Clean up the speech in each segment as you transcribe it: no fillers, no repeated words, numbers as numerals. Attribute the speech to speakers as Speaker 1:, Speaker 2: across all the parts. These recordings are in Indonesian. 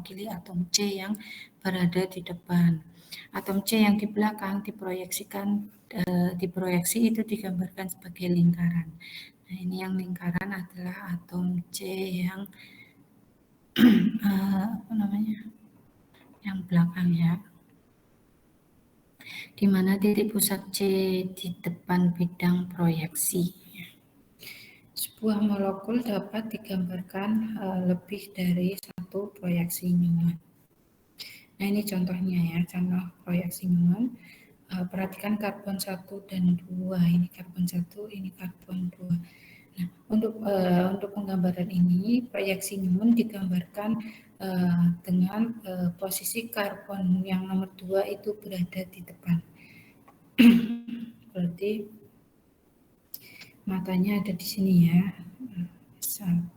Speaker 1: mewakili atom C yang berada di depan. Atom C yang di belakang diproyeksi itu digambarkan sebagai lingkaran. Nah, ini yang lingkaran adalah atom C yang yang belakang ya, di mana titik pusat C di depan bidang proyeksi. Sebuah molekul dapat digambarkan lebih dari satu proyeksi Newman. Nah, ini contohnya ya, contoh proyeksi Newman. Perhatikan karbon 1 dan 2, ini karbon 1, ini karbon 2. Nah, untuk penggambaran ini, proyeksi Newman digambarkan dengan posisi karbon yang nomor 2 itu berada di depan. Berarti matanya ada di sini ya. Sebentar.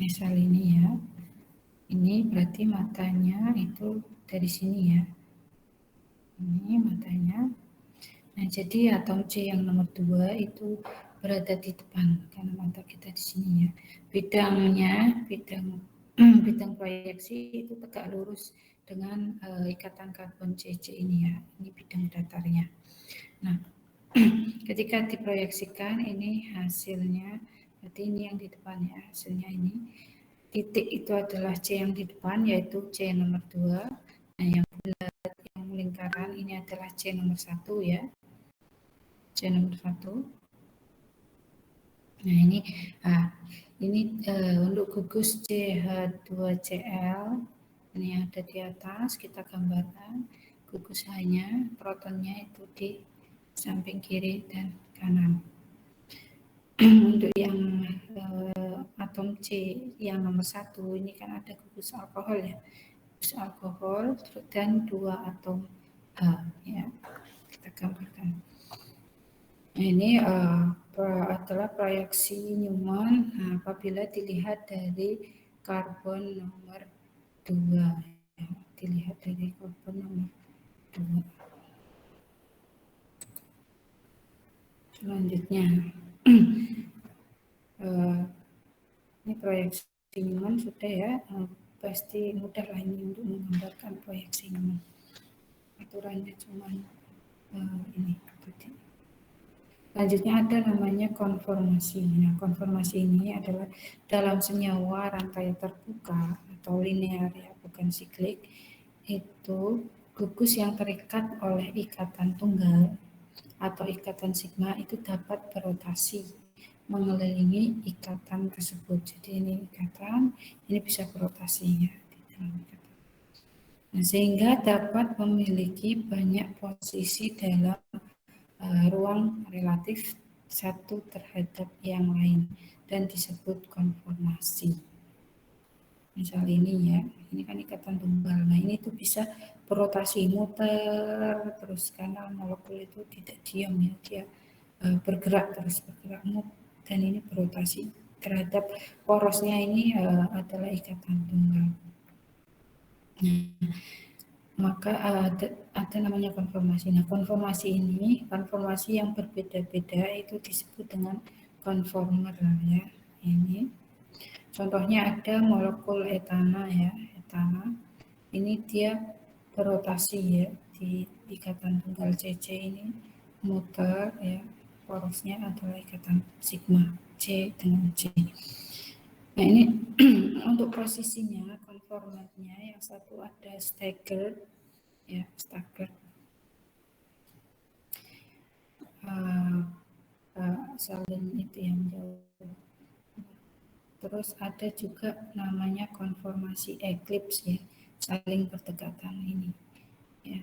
Speaker 1: Misal ini ya, ini berarti matanya itu dari sini ya, ini matanya. Nah, jadi atom C yang nomor 2 itu berada di depan karena mata kita di sini ya. Bidang proyeksi itu tegak lurus dengan ikatan karbon CC ini ya, ini bidang datarnya. Nah, ketika diproyeksikan ini hasilnya, berarti ini yang di depan ya, hasilnya ini. Titik itu adalah C yang di depan, yaitu C nomor 2. Nah, yang bulat, yang lingkaran ini adalah C nomor 1 ya. C nomor 1. Nah, ini untuk gugus CH2Cl, ini ada di atas, kita gambarkan gugus H-nya, protonnya itu di samping kiri dan kanan. Untuk yang atom C yang nomor 1 ini kan ada gugus alkohol ya, gugus alkohol dan 2 atom H ya, kita gambarkan. Nah, ini adalah proyeksi Newman apabila dilihat dari karbon nomor 2 ya, dilihat dari karbon nomor 2. Selanjutnya ini proyeksi Newman sudah ya, pasti mudah lah ini untuk menggambarkan proyeksi Newman. Aturannya cuma ini tadi. Selanjutnya ada namanya konformasi. Nah, konformasi ini adalah dalam senyawa rantai terbuka atau linear ya, bukan siklik, itu gugus yang terikat oleh ikatan tunggal atau ikatan sigma itu dapat berotasi mengelilingi ikatan tersebut. Jadi ini ikatan, ini bisa berotasi ya di dalam ikatan. Nah, sehingga dapat memiliki banyak posisi dalam ruang relatif satu terhadap yang lain dan disebut konformasi. Misal ini ya, ini kan ikatan tunggal. Nah, ini tuh bisa berotasi muter terus karena molekul itu tidak diam ya, dia bergerak dan ini berotasi terhadap porosnya ini adalah ikatan tunggal. Nah, maka ada namanya konformasi. Nah, konformasi yang berbeda-beda itu disebut dengan konformer ya. Ini contohnya ada molekul etana ya, etana. Ini dia berotasi ya di ikatan tunggal CC ini muter ya, porosnya adalah ikatan sigma C dengan C. Nah, ini untuk posisinya konformernya yang satu ada staggered ya, staggered saling itu yang jauh. Terus ada juga namanya konformasi eclipse ya, saling berdekatan ini ya.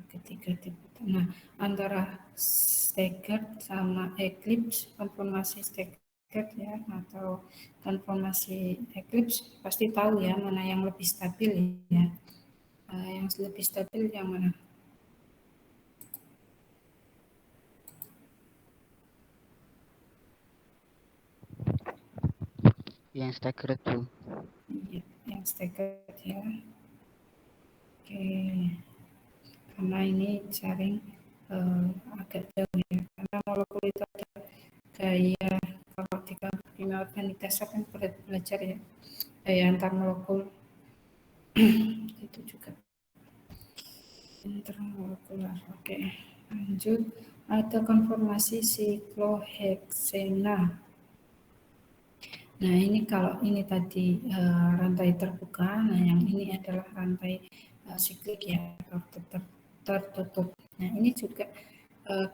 Speaker 1: Ketika diputar. Nah, antara staggered sama eclipse, konformasi staggered ya atau konformasi eclipse pasti tahu ya mana yang lebih stabil ya. Yang lebih stabil yang mana?
Speaker 2: Yang staggered, Bu.
Speaker 1: Iya, yang staggered ya. Oke, karena ini sering agak jauh ya, karena molekul itu ada gaya, kalau di kimia organik kan belajar ya, gaya antar molekul itu juga intermolekular. Oke, lanjut, ada konformasi sikloheksena. Nah, ini kalau ini tadi rantai terbuka, nah yang ini adalah rantai siklik ya, tertutup. Nah, ini juga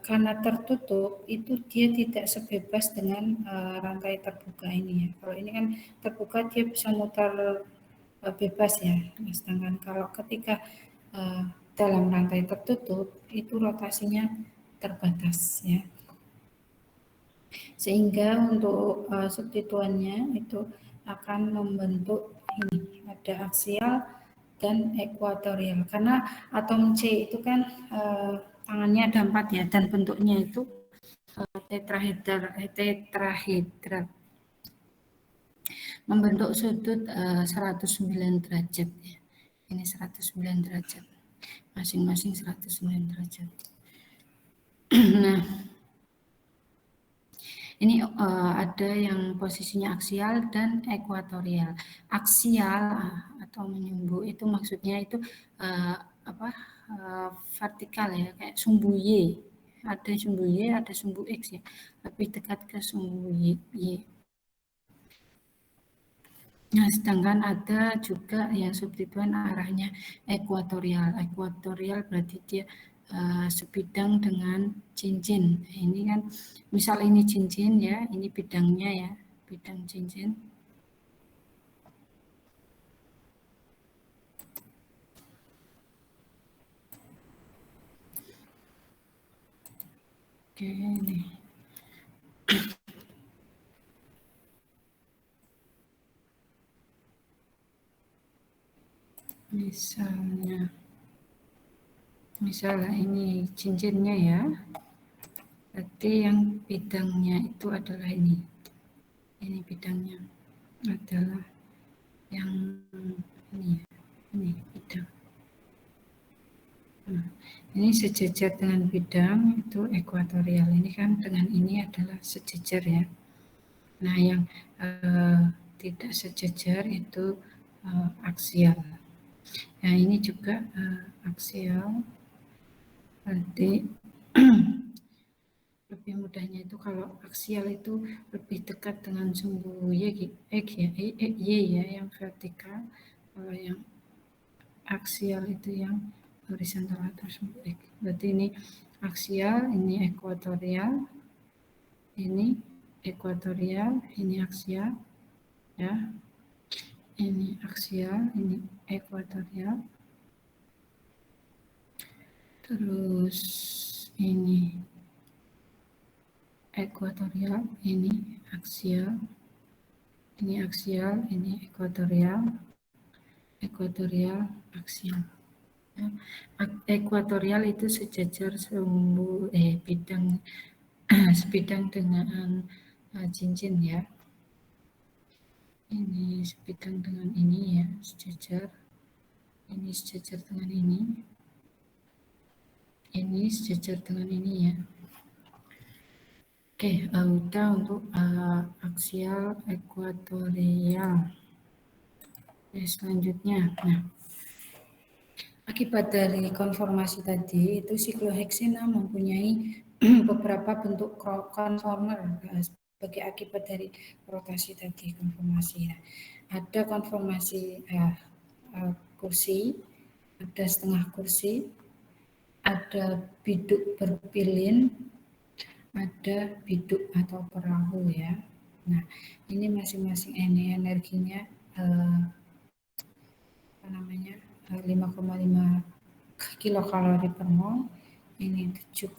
Speaker 1: karena tertutup itu dia tidak sebebas dengan rantai terbuka ini ya. Kalau ini kan terbuka dia bisa mutar bebas ya. Nah, sedangkan kalau ketika dalam rantai tertutup itu rotasinya terbatas ya. Sehingga untuk substituennya itu akan membentuk ini, ada aksial dan ekuatorial. Karena atom C itu kan tangannya ada 4 ya, dan bentuknya itu tetrahedral, membentuk sudut 109 derajat ya. Ini 109 derajat, masing-masing 109 derajat. Nah, ini ada yang posisinya aksial dan ekuatorial. Aksial atau menyumbu itu maksudnya itu vertikal ya, kayak sumbu Y. Ada sumbu Y, ada sumbu X ya. Lebih dekat ke sumbu Y. Nah, sedangkan ada juga yang substituen arahnya ekuatorial. Ekuatorial berarti dia sebidang dengan cincin. Ini kan misal ini cincin ya, ini bidangnya ya, bidang cincin. Oke, ini. Misalnya ini cincinnya ya, berarti yang bidangnya itu adalah ini bidangnya adalah yang ini bidang. Nah, ini sejajar dengan bidang itu ekuatorial, ini kan dengan ini adalah sejajar ya. Nah, yang tidak sejajar itu aksial. Nah, ini juga aksial. Berarti lebih mudahnya itu kalau aksial itu lebih dekat dengan sumbu Y ya, yang vertikal. Kalau yang aksial itu yang horizontal atau sumbu X. Berarti ini aksial, ini ekuatorial, ini aksial, ya. Ini aksial, ini ekuatorial. Terus ini ekuatorial, ini aksial, ini ekuatorial, aksial. Ekuatorial itu sejajar sumbu bidang sebidang dengan cincin ya. Ini sebidang dengan ini ya, sejajar. Ini sejajar dengan ini. Ini sejajar dengan ini ya. Oke, udah untuk aksial, ekuatorial. Selanjutnya, nah, akibat dari konformasi tadi itu sikloheksena mempunyai beberapa bentuk konformer sebagai akibat dari rotasi tadi konformasi ya. Ada konformasi kursi, ada setengah kursi, ada biduk berpilin, ada biduk atau perahu ya. Nah, ini masing-masing ini energinya 5,5 kilokalori per mol, ini 7,0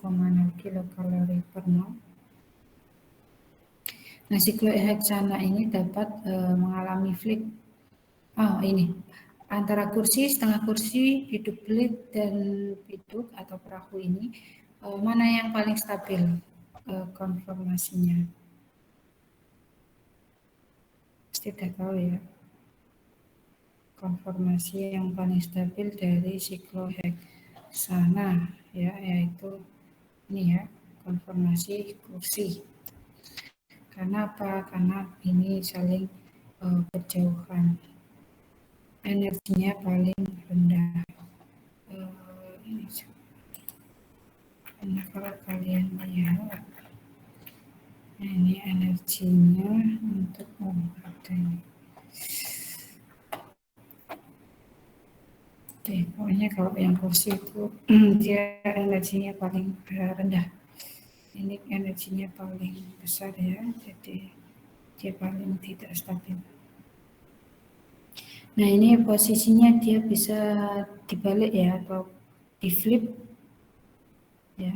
Speaker 1: kilokalori per mol. Nah, sikloheksana ini dapat mengalami flip. Ini antara kursi, setengah kursi, biduk belit dan biduk atau perahu ini mana yang paling stabil konformasinya? Pasti pasti udah tahu ya, konformasi yang paling stabil dari sikloheksana ya, yaitu ini ya, konformasi kursi. Karena apa? Karena ini saling berjauhan, energinya paling rendah. Ini karena kalau kalian lihat, nah ini energinya untuk ini. Oke, pokoknya kalau yang kursi itu dia energinya paling rendah. Ini energinya paling besar ya, jadi dia paling tidak stabil. Nah ini posisinya dia bisa dibalik ya, atau di flip ya.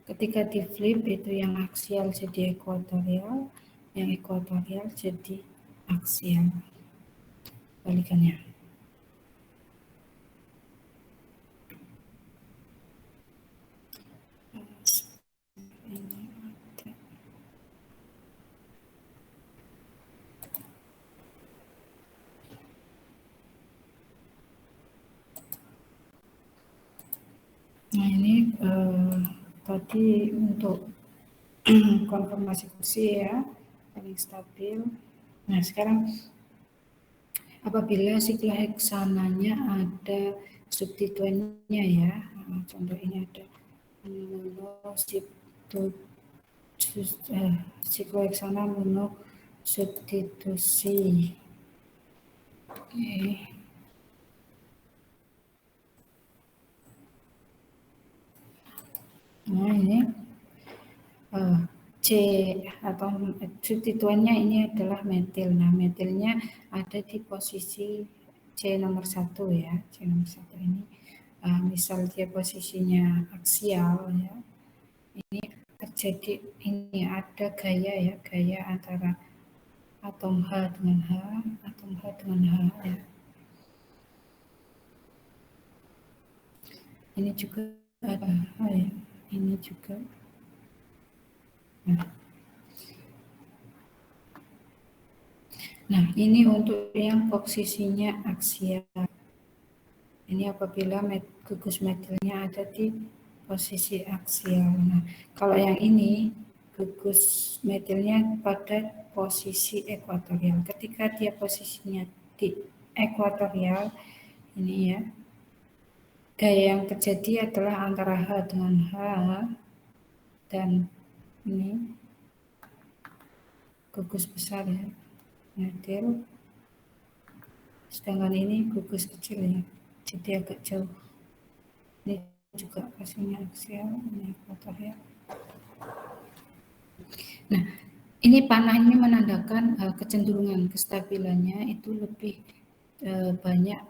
Speaker 1: Ketika di flip itu yang aksial jadi ekuatorial, yang ekuatorial jadi aksial. Balikannya. Nah ini tadi untuk konformasi kursi ya, paling stabil. Nah sekarang apabila sikloheksananya ada substituennya ya, contoh ini ada sikloheksana monosubstitusi. Oke. Nah ini C atau substituennya ini adalah metil. Nah metilnya ada di posisi C nomor 1 ya. C nomor 1 ini misal dia posisinya aksial ya. Ini terjadi ini ada gaya ya, gaya antara atom H dengan H, atom H dengan H ya. Ini juga ada H ya. Ini juga. Nah, ini untuk yang posisinya aksial. Ini apabila gugus metilnya ada di posisi aksial. Nah, kalau yang ini gugus metilnya pada posisi ekuatorial. Ketika dia posisinya di ekuatorial, ini ya, gaya yang terjadi adalah antara H dengan H dan ini gugus besar ya, metil. Sedangkan ini gugus kecil ya, jadi agak jauh. Ini juga hasilnya aksial, ini ekuatorial. Nah, ini panah ini menandakan kecenderungan kestabilannya itu lebih banyak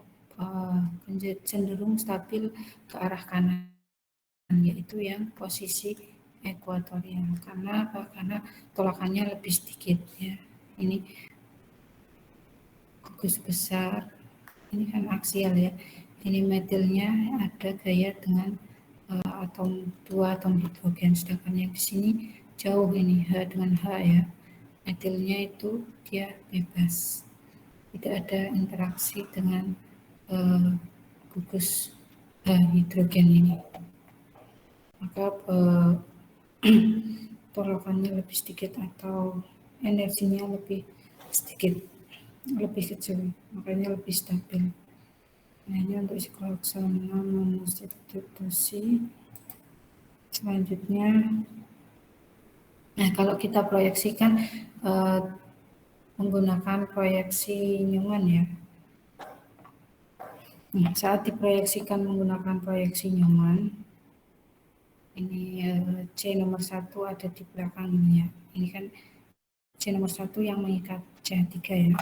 Speaker 1: cenderung stabil ke arah kanan, yaitu yang posisi ekuatorial. Karena apa? Karena tolakannya lebih sedikit ya. Ini gugus besar, ini kan aksial ya. Ini metilnya ada gaya dengan atom 2 atom hidrogen, sedangkan yang di sini jauh ini H dengan H ya. Metilnya itu dia bebas, tidak ada interaksi dengan gugus hidrogen ini. Maka tolakannya lebih sedikit atau energinya lebih sedikit, lebih kecil, makanya lebih stabil. Nah ini untuk sikloheksana monosubstitusi. Selanjutnya, nah kalau kita proyeksikan menggunakan proyeksi Newman ya. Nah, saat diproyeksikan menggunakan proyeksi Newman, ini C nomor 1 ada di belakang ini ya. Ini kan C nomor 1 yang mengikat C3 ya.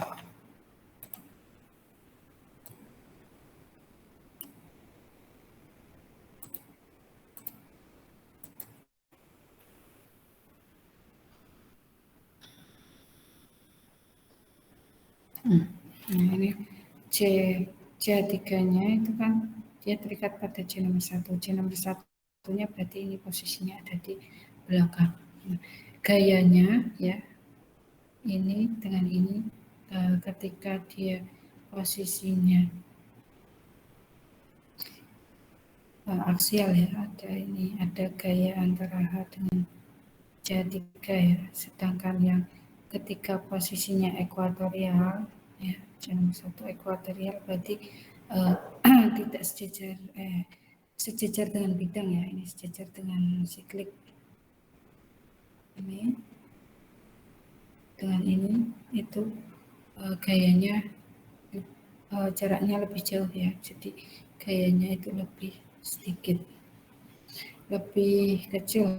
Speaker 1: Nah ini C3-nya itu kan dia terikat pada C nomor 1. C nomor 1-nya berarti ini posisinya ada di belakang. Nah, gayanya ya, ini dengan ini ketika dia posisinya aksial ya, ada gaya antara H dengan C3 ya, sedangkan yang ketika posisinya ekuatorial ya, nomor 1 ekuatorial berarti tidak sejajar dengan bidang ya, ini sejajar dengan siklik ini dengan ini itu gayanya jaraknya lebih jauh ya, jadi gayanya itu lebih sedikit, lebih kecil.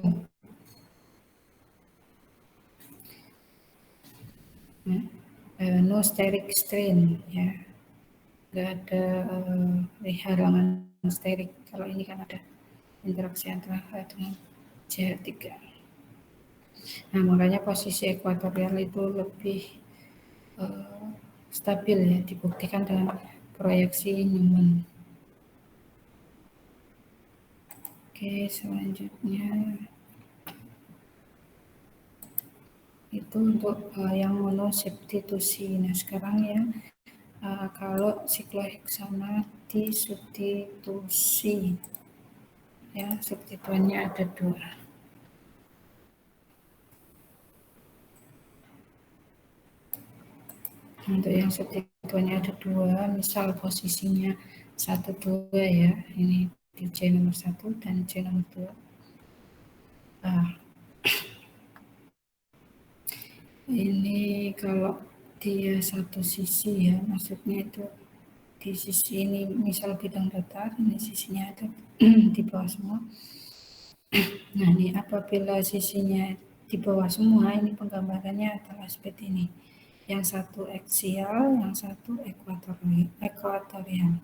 Speaker 1: No steric strain ya, nggak ada halangan sterik. Kalau ini kan ada interaksi antara H dengan CH3. Nah, makanya posisi ekuatorial itu lebih stabil ya, dibuktikan dengan proyeksi Newman. Oke, selanjutnya itu untuk yang monosubstitusi. Nah, sekarang yang kalau sikloheksana disubstitusi ya, substituennya ada 2. Untuk yang substituennya ada 2, misal posisinya 1, 2 ya, ini di C nomor 1 dan C nomor 2. Ini kalau dia satu sisi ya, maksudnya itu di sisi ini misal bidang datar, ini sisinya ada di bawah semua. Nah, ini apabila sisinya di bawah semua, ini penggambarannya adalah seperti ini. Yang satu aksial, yang satu ekuatorial.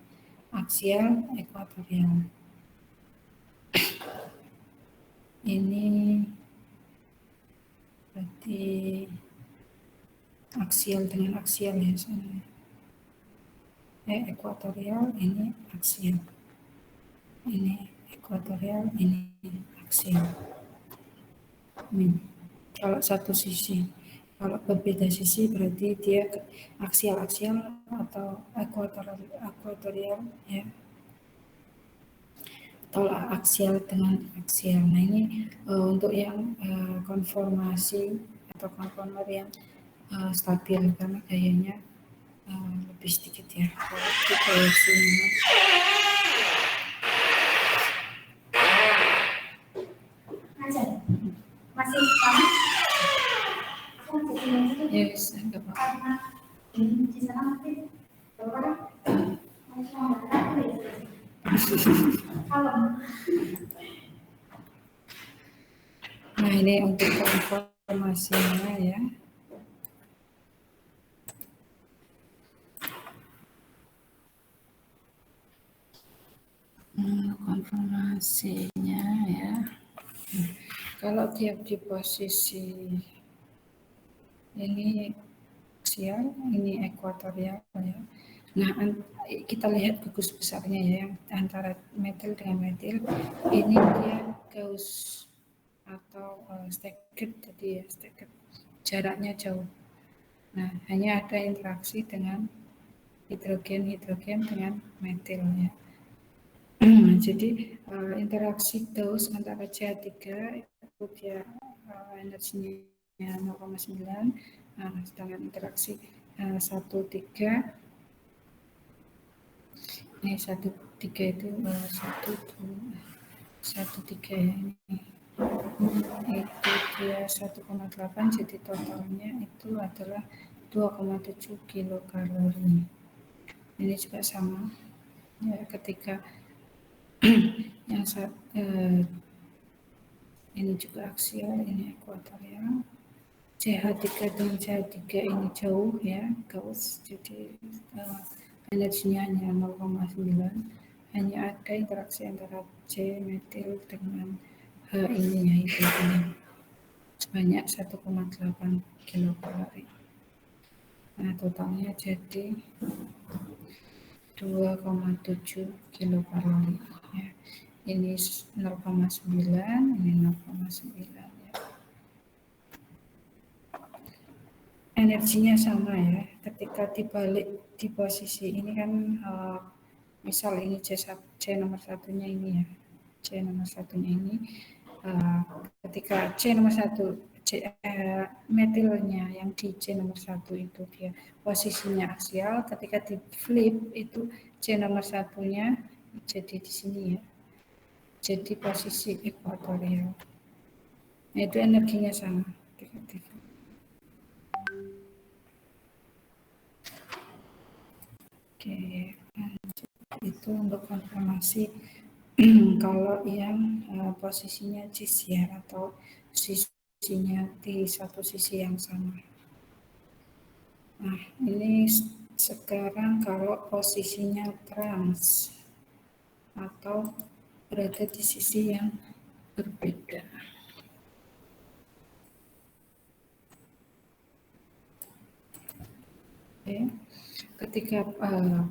Speaker 1: Aksial, ekuatorial. Ini berarti aksial dengan aksial ya, ekuatorial, ini aksial. Ini ekuatorial, ini aksial. Ini kalau satu sisi. Kalau berbeda sisi berarti dia aksial-aksial atau ekuatorial ya. Tolak aksial dengan aksial. Nah, ini untuk yang konformasi atau konformer yang stabil karena gayanya lebih sedikit ya. Kalau di proyeksi masih sama. Yes, enggak apa-apa. Nah, ini untuk konformasinya ya. Konformasinya ya. Kalau dia di posisi ini aksial, ini ekuatorial ya. Nah, kita lihat gugus besarnya ya, antara metil dengan metil. Ini dia Gauss atau staggered, jadi ya staggered, jaraknya jauh. Nah, hanya ada interaksi dengan hidrogen dengan metil ya. Jadi interaksi Gauss antara CH3 itu dia energinya 0,9, sedangkan interaksi 1,3 ini 1,3 itu 1,3 ya, ini itu dia 1,8, jadi totalnya itu adalah 2,7 kilokalori. Ini juga sama ya, ketika yang ini juga aksial, ini ekuatorial. CH3 dengan CH3 ini jauh ya, Gauss, jadi energinya hanya 0,9, hanya ada interaksi antara C metil dengan H ini ya, itu ini sebanyak 1,8 kilokalori. Nah, totalnya jadi 2,7 kilokalori ya. Ini 0,9, ini 0,9 ya. energinya sama ya. Ketika dibalik di posisi ini kan misal ini C nomor satunya ini ya. C nomor satunya ini ketika C nomor satu metilnya yang di C nomor satu itu dia posisinya aksial, ketika di flip itu C nomor satunya jadi di sini ya, jadi posisi ekuatorial. Nah, itu energinya sama. Oke, itu untuk konfirmasi kalau yang posisinya cis ya, atau sisinya di satu sisi yang sama. Nah, ini sekarang kalau posisinya trans atau berada di sisi yang berbeda. Oke. Ketika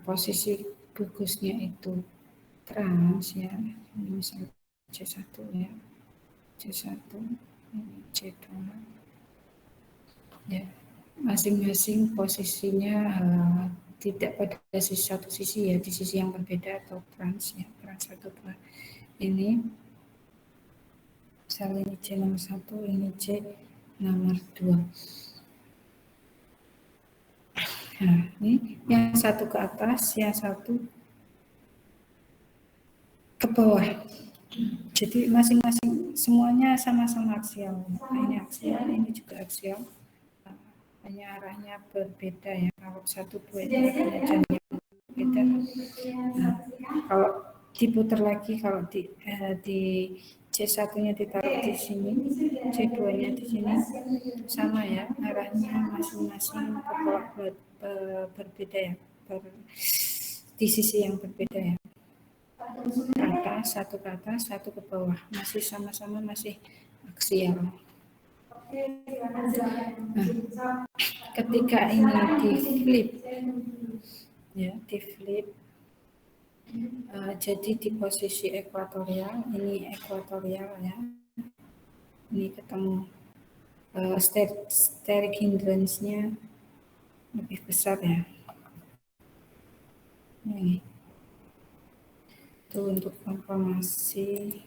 Speaker 1: posisi gugusnya itu trans ya, ini misalnya C1 ya, C1, ini C2 ya, masing-masing posisinya tidak pada satu sisi ya, di sisi yang berbeda atau trans ya, trans 1, 2 ini misalnya ini C nomor 1, ini C nomor 2. Nah, ini yang satu ke atas, yang satu ke bawah. Jadi masing-masing semuanya sama-sama aksial. Ini aksial, ini juga aksial. Hanya arahnya berbeda ya. Kalau 1, 2 itu arahnya jauh berbeda. Nah, kalau diputar lagi, kalau di C1-nya ditaruh di sini, C2-nya di sini, sama ya, arahnya masing-masing ke bawah berbeda ya, di sisi yang berbeda ya. Ke atas, satu ke atas, satu ke bawah, masih sama-sama masih aksial. Nah, ketika ini di flip, ya, di flip, jadi di posisi ekuatorial, ini ekuatorial ya, ini ketemu steric hindrance-nya lebih besar ya. Ini itu untuk konfirmasinya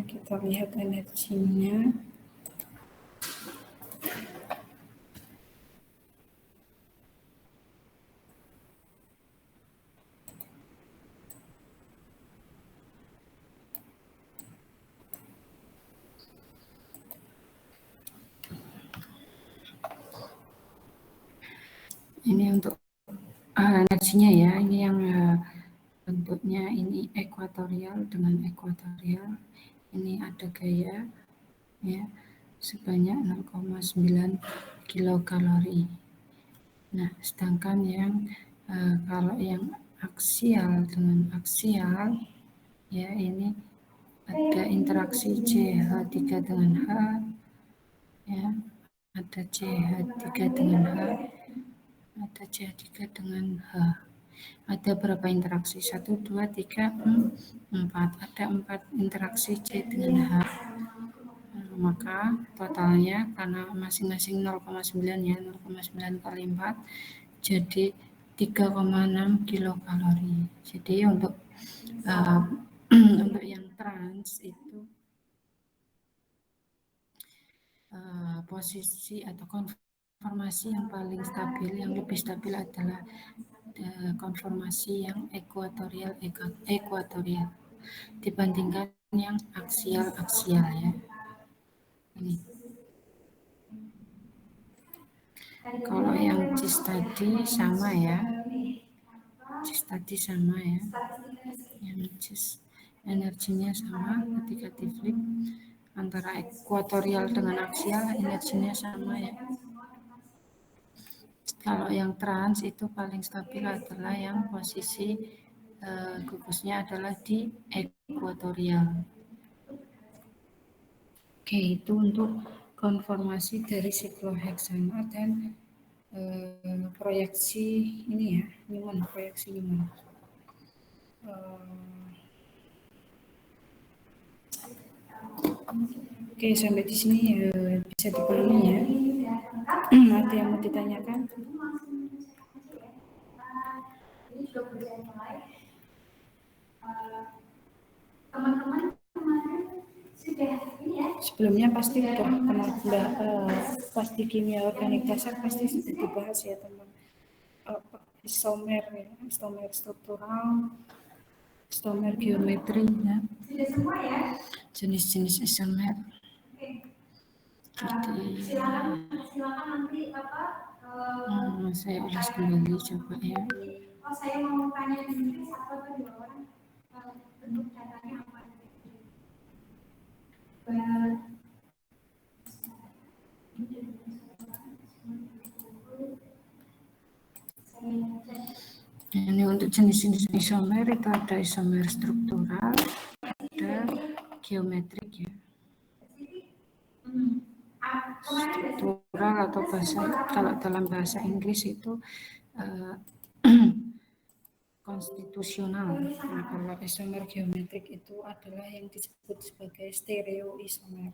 Speaker 1: kita lihat energinya. Ini untuk energinya ya, ini yang bentuknya ini ekuatorial dengan ekuatorial. Ini ada gaya ya sebanyak 0,9 kilokalori. Nah, sedangkan yang kalau yang aksial dengan aksial ya, ini ada interaksi CH3 dengan H ya, ada CH3 dengan H, ada CH3 dengan H. Ada berapa interaksi? 1, 2, 3, 4. Ada 4 interaksi C dengan H. Maka totalnya karena masing-masing 0,9 ya, 0,9 kali 4 jadi 3,6 kilokalori. Jadi untuk untuk yang trans itu posisi atau konformasi yang paling stabil, yang lebih stabil adalah konformasi yang ekuatorial dibandingkan yang aksial ya. Ini. Kalau yang cis tadi sama ya, yang cis energinya sama ketika di flip antara ekuatorial dengan aksial, energinya sama ya. Kalau yang trans itu paling stabil adalah yang posisi gugusnya adalah di ekuatorial. Oke, itu untuk konformasi dari sikloheksana dan proyeksi ini ya, Newman, proyeksi Newman. Oke, sampai di sini bisa dipahami ya. Ada yang mau ditanyakan? Ini sudah bisa mulai. Teman-teman sudah ini ya. Sebelumnya pasti sudah pernah pasti kimia organik dasar pasti sudah dibahas ya teman. Isomer ya, isomer struktural, isomer geometri ya. Sudah semua ya. Jenis-jenis isomer. Silakan nanti apa? Saya ulas kembali coba ya. Oh, saya mau tanya ini satu atau dua orang bentuk datanya apa? Ini untuk jenis-jenis isomer itu ada isomer struktural, ada geometrik ya. Struktural atau kalau dalam bahasa Inggris itu konstitusional. Nah, kalau isomer geometrik itu adalah yang disebut sebagai stereoisomer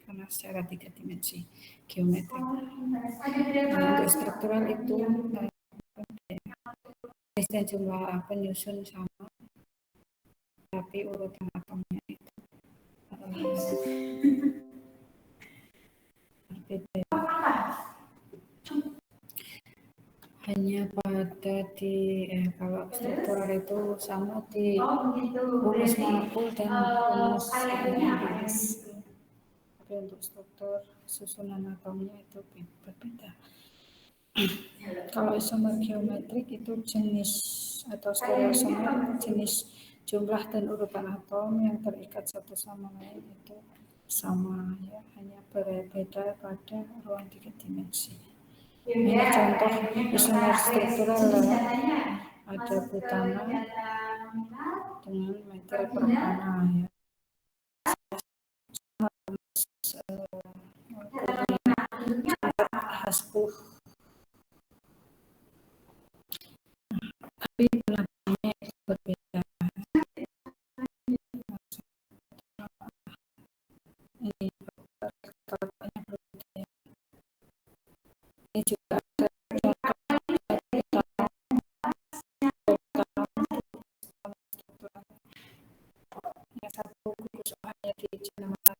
Speaker 1: karena secara 3 dimensi geometrik. Nah, untuk struktural itu dan jumlah penyusun sama, tapi urutan atomnya itu berbeda. Hanya pada di kalau struktural itu sama di rumus molekul dan rumus Inggris. Tapi untuk struktur susunan atomnya itu berbeda. Kalau isomer geometrik itu jenis atau stereoisomer jenis jumlah dan urutan atom yang terikat satu sama lain itu sama ya, hanya berbeda pada ruang 3 dimensi. Ini contoh isomer struktural ada butana dengan metil permana ya. H10 tapi belakangnya berbeda. Ini juga ada yang satu gugus hanya di nomor 1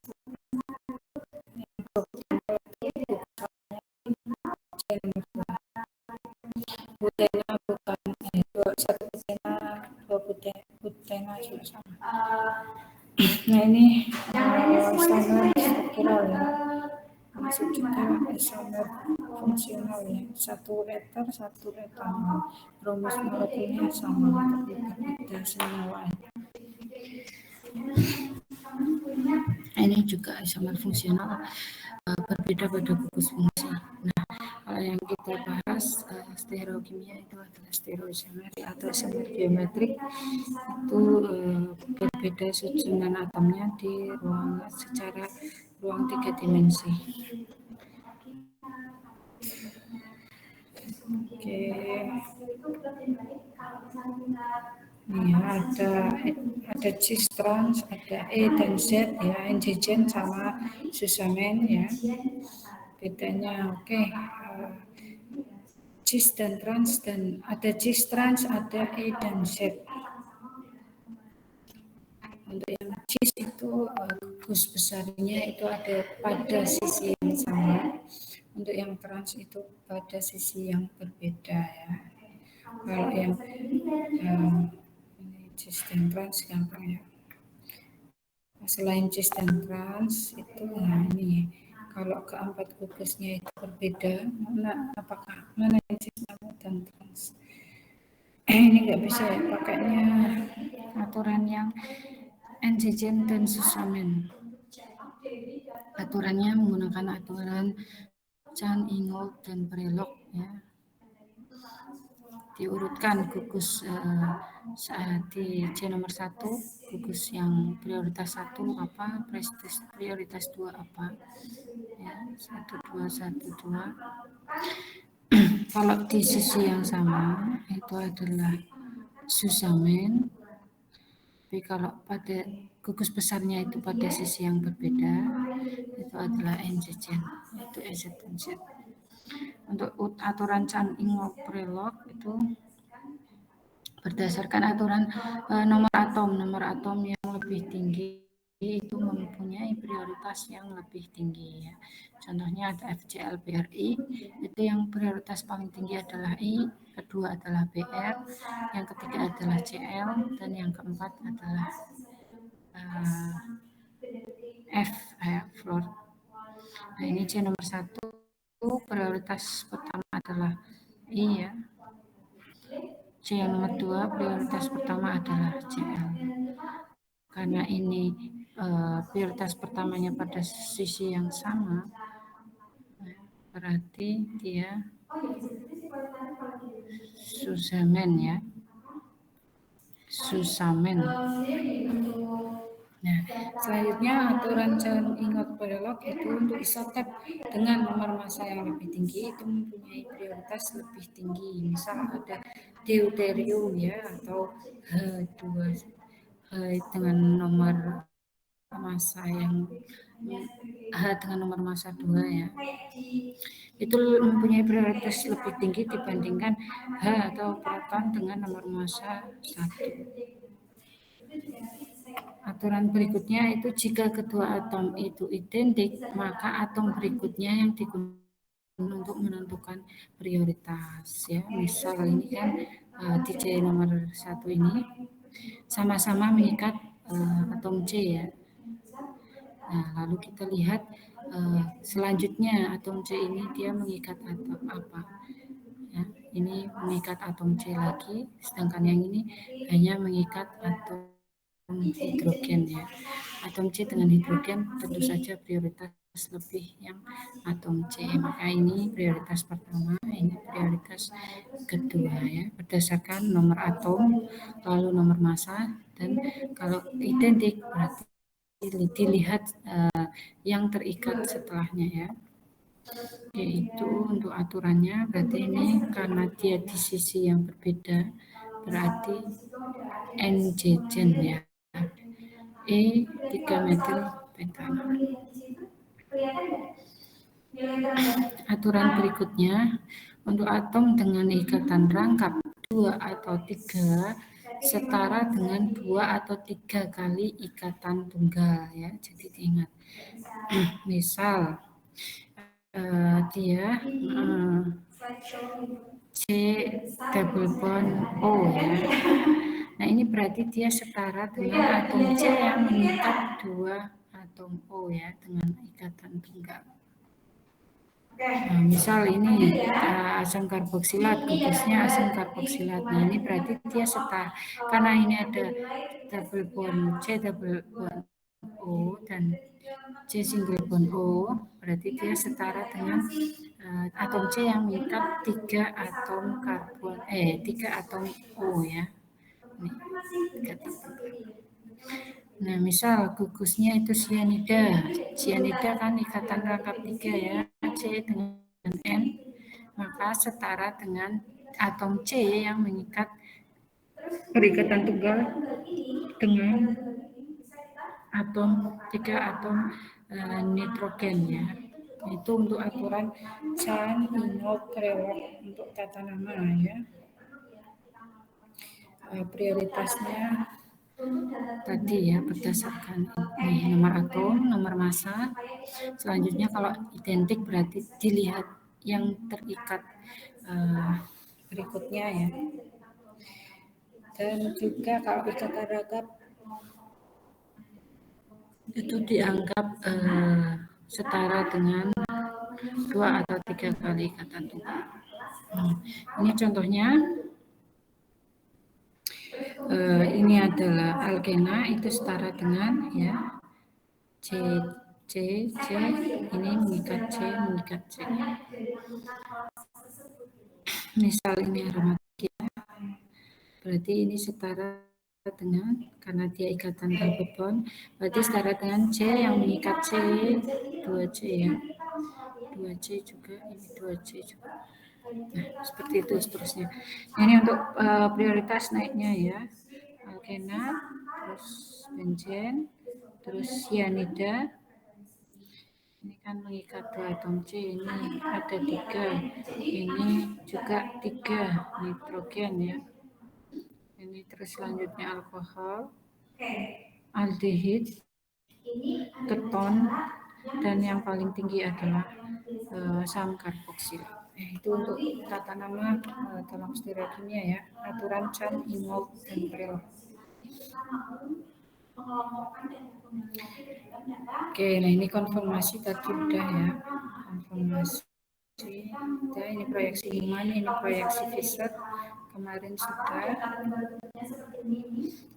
Speaker 1: butena bukan satu butena juga sama. Nah ini isomer struktural ya, masuk juga isomer fungsional ya, satu eter satu etanol, rumus molekulnya sama tapi berbeda senyawa. Ini juga isomer fungsional berbeda pada gugus fungsi. Nah, kalau yang kita bahas stereokimia itu adalah stereoisomer atau isomer geometrik itu berbeda susunan atomnya di ruang secara ruang 3 dimensi. Oke. Nih ada cis trans, ada E dan Z ya, NCGen sama susamen ya. Bedanya oke. Cis dan trans dan ada cis trans, ada E dan Z. Untuk yang cis itu gugus besarnya itu ada pada sisi yang sama. Untuk yang trans itu pada sisi yang berbeda ya. Kalau yang ini cis dan trans gampang ya. Selain cis dan trans itu nah ini kalau keempat gugusnya itu berbeda, mana yang cis dan trans? Ini nggak bisa ya, pakainya aturan yang NCGen dan susamen. Aturannya menggunakan aturan Chan, Ingold, dan Prelog ya. Diurutkan gugus di C nomor 1 gugus yang prioritas 1 apa, prioritas 2 apa ya, 1 2 1 2. Kalau di sisi yang sama itu adalah susamen, tapi kalau pada gugus besarnya itu pada sisi yang berbeda itu adalah NJJ, itu EZ. Untuk aturan Chan-Ingolf-Prelog itu berdasarkan aturan nomor atom yang lebih tinggi itu mempunyai prioritas yang lebih tinggi ya. Contohnya ada FCl-BrI, itu yang prioritas paling tinggi adalah I, kedua adalah Br, yang ketiga adalah Cl, dan yang keempat adalah F, fluor. Nah ini C nomor 1, prioritas pertama adalah I ya. C yang nomor 2, prioritas pertama adalah Cl. Karena ini prioritas pertamanya pada sisi yang sama, berarti dia susamen ya. Susamen. Nah, selanjutnya aturan Chan-Ingolf-Prelog itu untuk isotop dengan nomor massa yang lebih tinggi itu mempunyai prioritas lebih tinggi. Misal ada deuterium ya atau H2 dengan nomor massa yang H dengan nomor massa 2 ya. Itu mempunyai prioritas lebih tinggi dibandingkan H atau proton dengan nomor massa 1. Aturan berikutnya itu jika kedua atom itu identik, maka atom berikutnya yang digunakan untuk menentukan prioritas ya. Misal ini kan di C nomor 1 ini sama-sama mengikat atom C ya. Nah, lalu kita lihat selanjutnya atom C ini dia mengikat atom apa? Ya, ini mengikat atom C lagi, sedangkan yang ini hanya mengikat atom hidrogen ya. Atom C dengan hidrogen tentu saja prioritas lebih yang atom C. Maka ini prioritas pertama, ini prioritas kedua ya. Berdasarkan nomor atom, lalu nomor massa, dan kalau identik berarti dilihat yang terikat setelahnya ya. Yaitu untuk aturannya berarti ini karena dia di sisi yang berbeda berarti NJJ ya. E3-metil pentanol. Aturan berikutnya untuk atom dengan ikatan rangkap 2 atau 3 setara dengan 2 atau 3 kali ikatan tunggal ya. Jadi diingat. Misal dia C double bond O ya. Nah ini berarti dia setara dengan atom C yang mengikat 2 atom O ya dengan ikatan tunggal. Nah, misal ini asam karboksilat, gugusnya asam karboksilat. Nah ini berarti dia setara karena ini ada double bond C double bond O dan C single bond O, berarti dia setara dengan atom C yang mengikat 3 atom karbon 3 atom O ya. Nah, misal gugusnya itu sianida. Sianida kan ikatan rangkap 3 ya, C dengan N, maka setara dengan atom C yang mengikat perikatan tunggal dengan atom 3 atom nitrogen ya. Itu untuk aturan Chan-Ingolf-Prelog untuk tata nama ya. Prioritasnya tadi ya berdasarkan nomor atom, nomor massa. Selanjutnya kalau identik berarti dilihat yang terikat berikutnya ya. Dan juga kalau ikatan rangkap itu dianggap setara dengan 2 atau 3 kali ikatan tunggal. Ini contohnya. Ini adalah alkena itu setara dengan ya C ini mengikat C. Misal ini aromatik ya, berarti ini setara dengan karena dia ikatan double bond, berarti setara dengan C yang mengikat C 2C ya, 2C juga, ini 2C juga. Nah, seperti itu seterusnya. Ini untuk prioritas naiknya ya. Alkena, terus benzen, terus sianida, Ini kan mengikat 2 atom C, ini ada 3, ini juga 3 nitrogen ya. Ini terus selanjutnya alkohol, aldehid, keton, dan yang paling tinggi adalah asam karboksil. Itu untuk tata nama dalam stereokimia ya, aturan Chan, Ingold, dan Prel. Oke, nah ini konfirmasi tadi udah ya, konfirmasi. Nah, ini proyeksi Newman, ini proyeksi Fisher, kemarin sudah.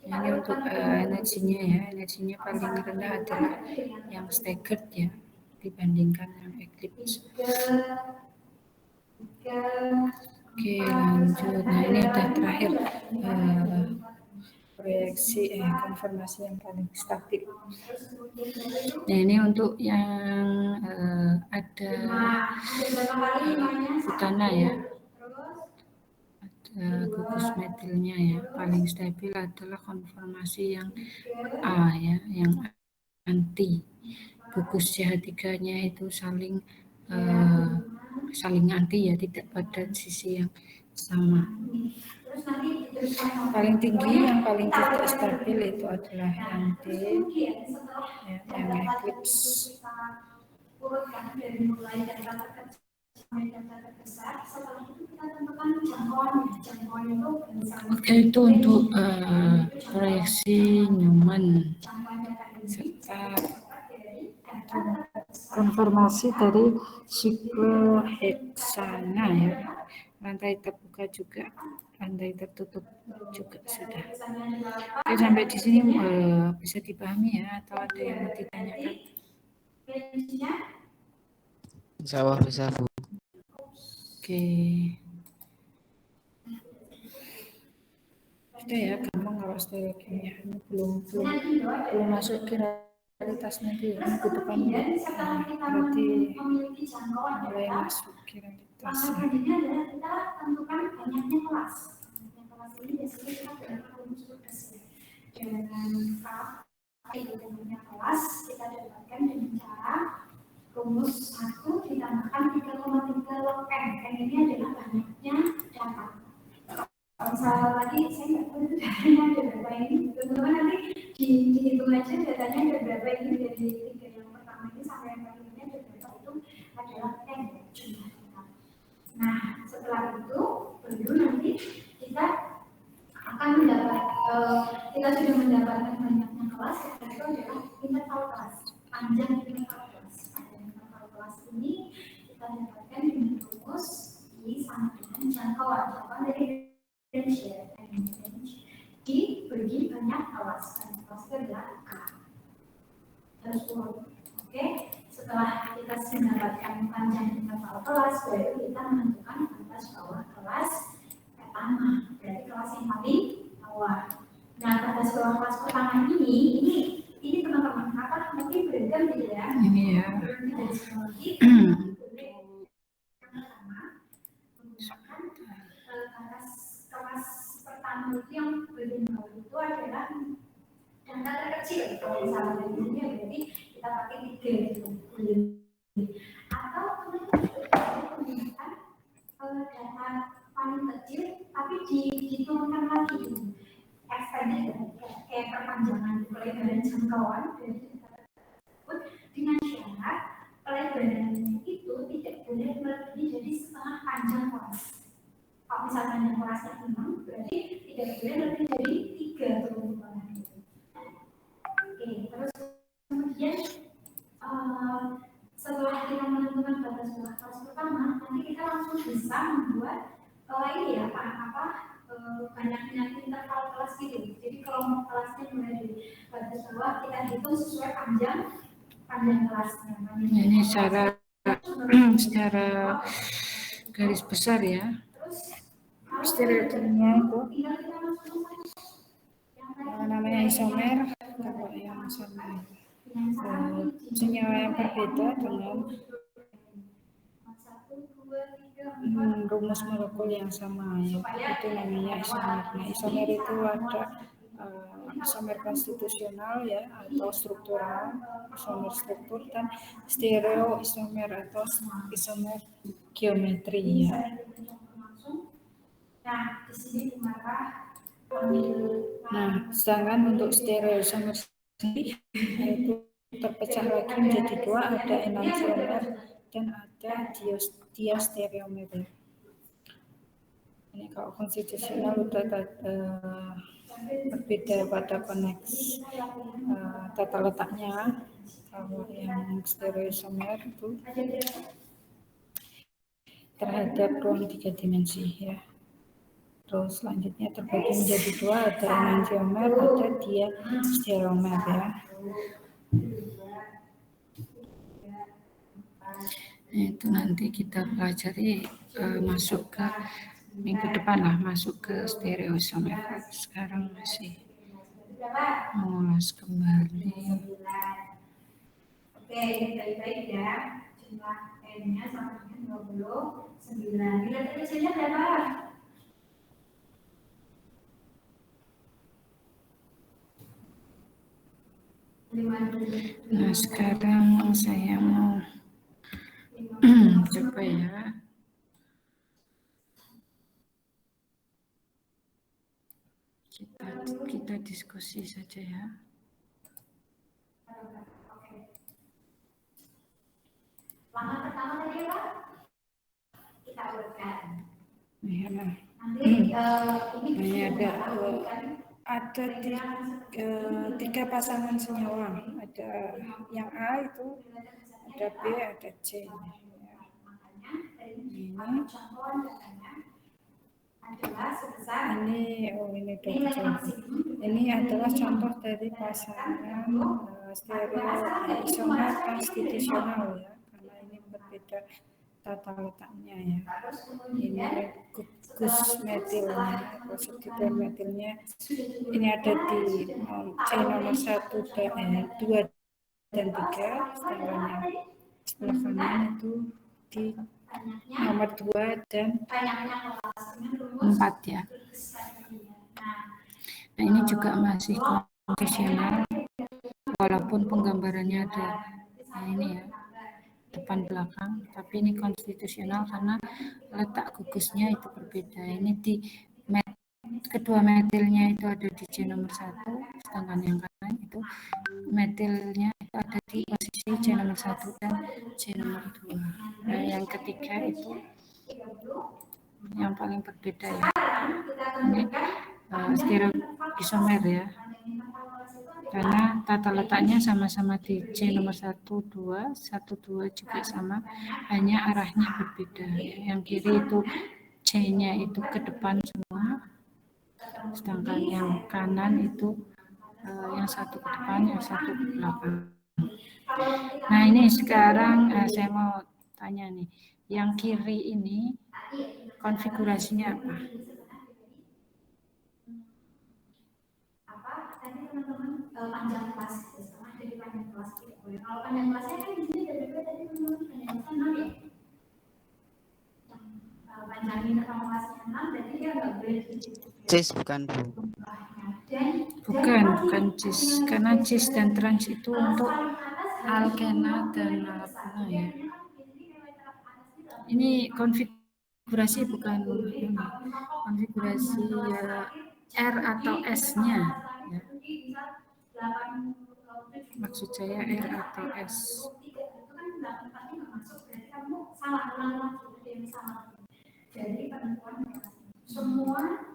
Speaker 1: Ini untuk energinya ya, energinya paling rendah adalah yang staggered ya, dibandingkan yang eclipse. Oke, lanjut. Nah, ini ada terakhir proyeksi konfirmasi yang paling stabil. Nah, ini untuk yang ada butana ya, ada gugus metilnya ya. Paling stabil adalah konfirmasi yang A ya, yang anti. Gugus CH3-nya itu saling anti ya, tidak pada sisi yang sama. Paling tinggi, yang paling tidak stabil itu adalah yang D, ya, yang eclipse. Oke, itu untuk proyeksi Newman serta konfirmasi dari sikloheksana ya. Rantai terbuka juga, rantai tertutup juga sudah. Oke, sampai di sini bisa dipahami ya, atau ada yang mau ditanyakan?
Speaker 2: Insya Allah bisa, Bu.
Speaker 1: Oke. Udah ya, gampang kalau stereokimia. Ini belum masuk kiralitas nanti ya. Minggu depan berarti mulai masuk kiralitas. Ini adalah kita tentukan banyaknya kelas. Kelas ini biasanya kita gunakan rumus tugas ya. Dengan banyaknya kelas kita dapatkan dengan cara rumus 1 ditambahkan 3,3 log n. N ini adalah banyaknya data. Misalnya tadi saya nggak tahu itu datanya ada berapa ini, teman-teman nanti dihitung aja datanya ada berapa ini dari 3 yang pertama ini sampai yang paling ini ada berapa, itu adalah n jumlah data. Nah setelah itu baru nanti kita akan mendapat kita sudah mendapatkan banyaknya kelas, setelah itu adalah interval kelas, panjang interval kelas. Pada interval kelas ini kita dapatkan dengan rumus I sama dengan jangkauan dari range dibagi banyak kelas, kelas itu adalah K. Terus oke, setelah kita mendapatkan panjang interval kelas, baru kita menentukan batas bawah kelas pertama, berarti kelas yang paling bawah. Nah, batas bawah kelas pertama ini teman-teman apa mungkin beragam gitu ya? Ini ya. Kelas pertama itu yang bagian bawah itu adalah data terkecil. Kalau misalnya di sini berarti kita pakai 3 gitu. Atau menggunakan data paling kecil tapi diturunkan lagi. Extended kayak perpanjangan pelebaran jangkauan dari data tersebut dengan syarat pelebarannya itu tidak boleh melebihi dari setengah panjang kelas. Kalau misalnya yang kelasnya 6, berarti tidak boleh lebih dari 3 teman-teman. Oke, terus kemudian setelah kita menentukan batas bawah kelas pertama, nanti kita langsung bisa membuat ini ya banyaknya interval kelas gitu. Jadi kalau kelasnya mulai dari batas bawah, kita hitung sesuai panjang kelasnya. Ini secara garis besar ya. Stereokimia itu namanya isomer, kalau yang sama senyawa yang berbeda dengan rumus molekul yang sama ya, itu namanya isomer. Nah, isomer itu ada isomer konstitusional ya atau struktural, isomer struktur, dan stereo isomer atau isomer geometri ya. Nah, sedangkan untuk stereo isomer sendiri yaitu terpecah lagi menjadi dua, ada enantiomer dan ada diastereomer. Ini kalau konstitusional udah berbeda pada koneksi tata letaknya. Kalau yang stereoisomer itu terhadap ruang 3 dimensi ya. Terus selanjutnya terbagi menjadi dua, ada enantiomer, ada diastereomer ya. Itu nanti kita pelajari masuk ke minggu depan lah, masuk ke stereoisomer. Sekarang masih mengulas kembali. Oke, baik-baik ya. Jumlah N-nya sama dengan 29. Nilai tulisnya berapa? Nah, sekarang saya mau coba ya. Kita diskusi saja ya. Langkah pertama tadi apa? Kita urutkan. Iya. Ini ada tiga pasangan senyawa. Ada yang A itu, ada B, ada C. Ini ini adalah contoh dari pasangan stereo isomer konstitusional ya, karena ini berbeda tata letaknya ya. Ini gugus metilnya, positif metilnya ini ada di C nomor 1, 2 dan 3, sedangkan yang sebelah kanan itu di nomor 2 dan 4 ya. Nah, ini juga masih konvensional walaupun penggambarannya ada ini ya, depan belakang, tapi ini konstitusional karena letak gugusnya itu berbeda. Ini di kedua metilnya itu ada di C nomor 1, sedangkan yang kanan itu metilnya itu ada di posisi C nomor 1 dan C nomor 2. Nah, yang ketiga itu yang paling berbeda ya. Ini stereoisomer ya. Karena tata letaknya sama-sama di C nomor 1, 2, 1, 2 juga sama, hanya arahnya berbeda. Yang kiri itu C-nya itu ke depan semua, sedangkan yang kanan itu yang satu ke depan, yang satu ke belakang. Nah, ini sekarang saya mau tanya nih, yang kiri ini konfigurasinya apa? Tadi teman-teman panjang kelas, setengah dari panjang kelas tidak boleh. Kalau panjang kelasnya kan di sini ada berapa tadi teman-teman? Panjang kelasnya 6 ya? Panjangin sama kelasnya 6, berarti dia nggak boleh
Speaker 2: cis bukan Bu.
Speaker 1: Bukan cis, karena cis dan trans itu untuk alkena dan alkena ya. Ini konfigurasi bukan ini, konfigurasi ya, R atau S-nya ya. Maksud saya R atau S. Jadi penentuan semua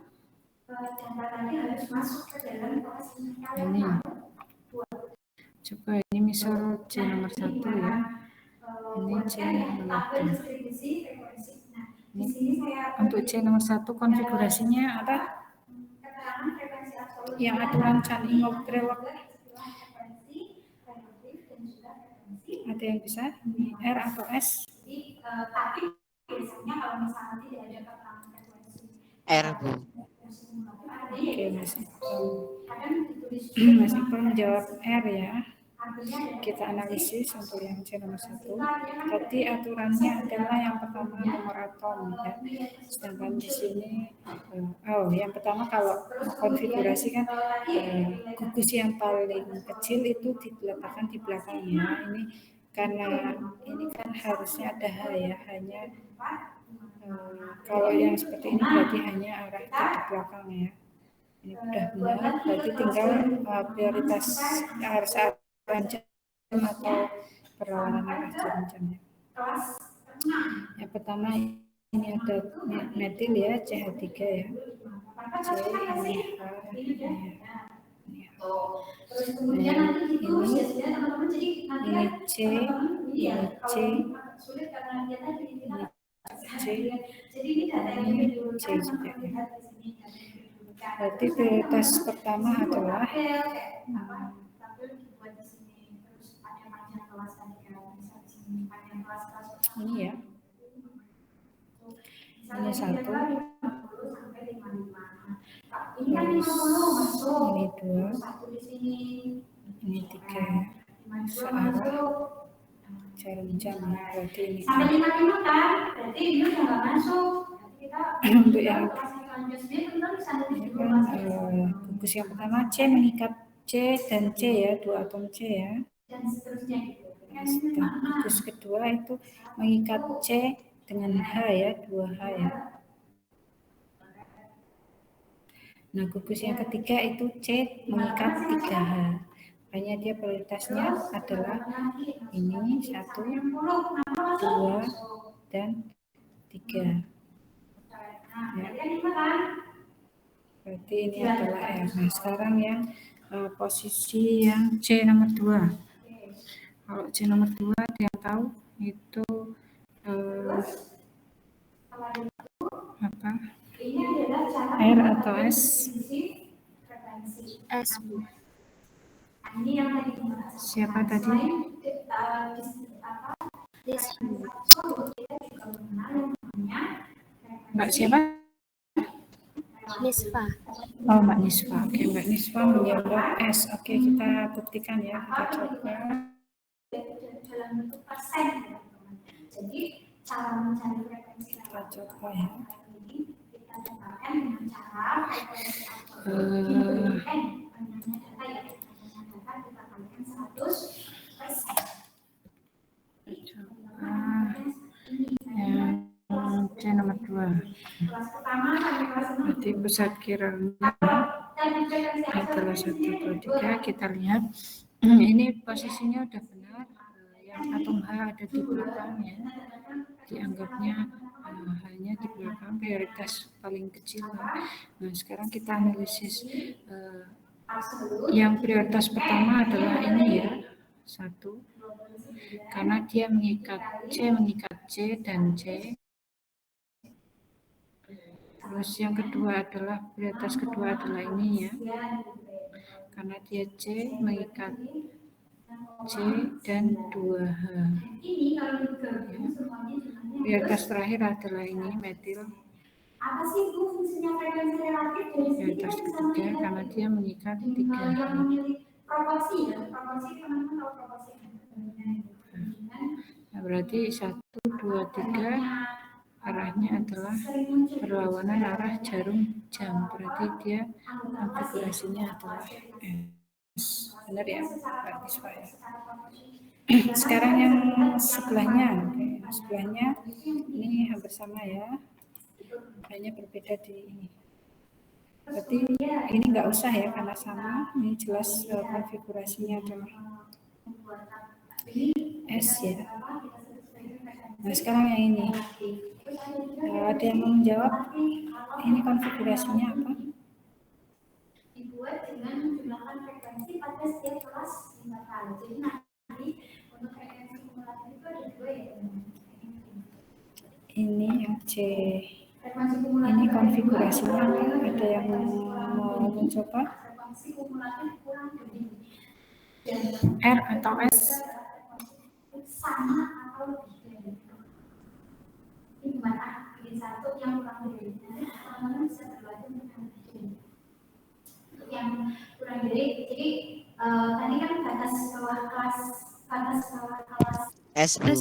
Speaker 1: catatannya harus masuk ke dalam kelas ini. Coba ini misal C nomor 1 ya. Ini C nomor 2. Ini untuk C nomor 1 konfigurasinya apa? Yang aturan Chan-Ingov-Grelok. Ada yang bisa? R atau S? Tapi biasanya kalau misalnya tidak ada keterangan frekuensi
Speaker 2: R Bu.
Speaker 1: Oke, Mas Iqbal menjawab R ya. kita analisis untuk yang C nomor 1. Tadi aturannya adalah yang pertama nomor atom ya. Sedangkan di sini yang pertama kalau konfigurasi kan gugus yang paling kecil itu diletakkan di belakangnya. Ini karena ini kan harusnya ada H ya, hanya kalau yang seperti ini berarti hanya arah ke belakang ya. Ini sudah benar, berarti tinggal prioritas harus arah jam atau perlawanan arah jam ya. Yang pertama ini ada metil ya, CH3 ya. C ini H, ini H. Ini C, ini C, ini C juga ya. Berarti prioritas pertama adalah ini ya. Ini 1, terus ini 2, ini 3, searah jarum jam ya, berarti ini untuk yang ini kan gugus yang pertama C mengikat C dan C ya, 2 atom C ya. Dan gugus kedua itu mengikat C dengan H ya, 2H ya. Nah, gugus yang ketiga itu C mengikat 3H. Makanya dia prioritasnya adalah ini 1, 2, dan 3. Ya. Berarti ini adalah R. Nah, sekarang yang posisi yang C nomor 2. Kalau C nomor 2 yang tahu itu apa? R atau S?
Speaker 3: S.
Speaker 1: Siapa tadi? Mbak siapa?
Speaker 3: Nisfa.
Speaker 1: Oh, Mbak Nisfa. Oke, Mbak Nisfa menjawab S. Oke, kita buktikan ya. Kita coba.
Speaker 4: Dalam bentuk persen, jadi cara mencari frekuensi
Speaker 1: kita coba ya.
Speaker 4: Kita dapatkan dengan cara frekuensi data kita kalikan 100%.
Speaker 1: Yang C nomor 2. Berarti pusat kiranya adalah 1, 2, 3. Kita lihat ini posisinya udah benar. Yang atom H ada di belakangnya, dianggapnya hanya di belakang, prioritas paling kecil. Nah, sekarang kita analisis yang prioritas pertama adalah ini ya, 1, karena dia mengikat C dan C. Terus yang kedua adalah prioritas kedua adalah ini ya, karena dia C mengikat C dan 2H. Ya. Prioritas terakhir adalah ini metil.
Speaker 4: Apa sih Bu fungsinya frekuensi relatif?
Speaker 1: Prioritas ketiga karena dia mengikat 3H.
Speaker 4: Proporsi ya, proporsi teman-teman tahu proporsi.
Speaker 1: Nah, berarti 1, 2, 3 arahnya adalah berlawanan arah jarum jam. Berarti dia konfigurasinya adalah S. Benar ya, Mbak Nisfa ya. Sekarang yang sebelahnya, sebelahnya ini hampir sama ya, hanya berbeda di ini. Berarti ini nggak usah ya karena sama, ini jelas konfigurasinya adalah S ya. Nah, sekarang yang ini, ada yang mau menjawab? Ini konfigurasinya apa?
Speaker 4: Dibuat dengan menjumlahkan frekuensi pada setiap kelas 5 kali. Jadi nanti untuk frekuensi kumulatif itu ada 2 ya teman-teman.
Speaker 1: Ini yang C. Ini konfigurasinya ada yang mau mencoba?
Speaker 4: Frekuensi kumulatif kurang lebih.
Speaker 1: R atau S?
Speaker 4: Sama atau lebih dari itu. Ini gimana? Bikin satu yang kurang dari itu. Nanti teman-teman bisa berbagi dengan ini. Untuk yang kurang dari, jadi tadi kan batas bawah kelas
Speaker 2: S Bu.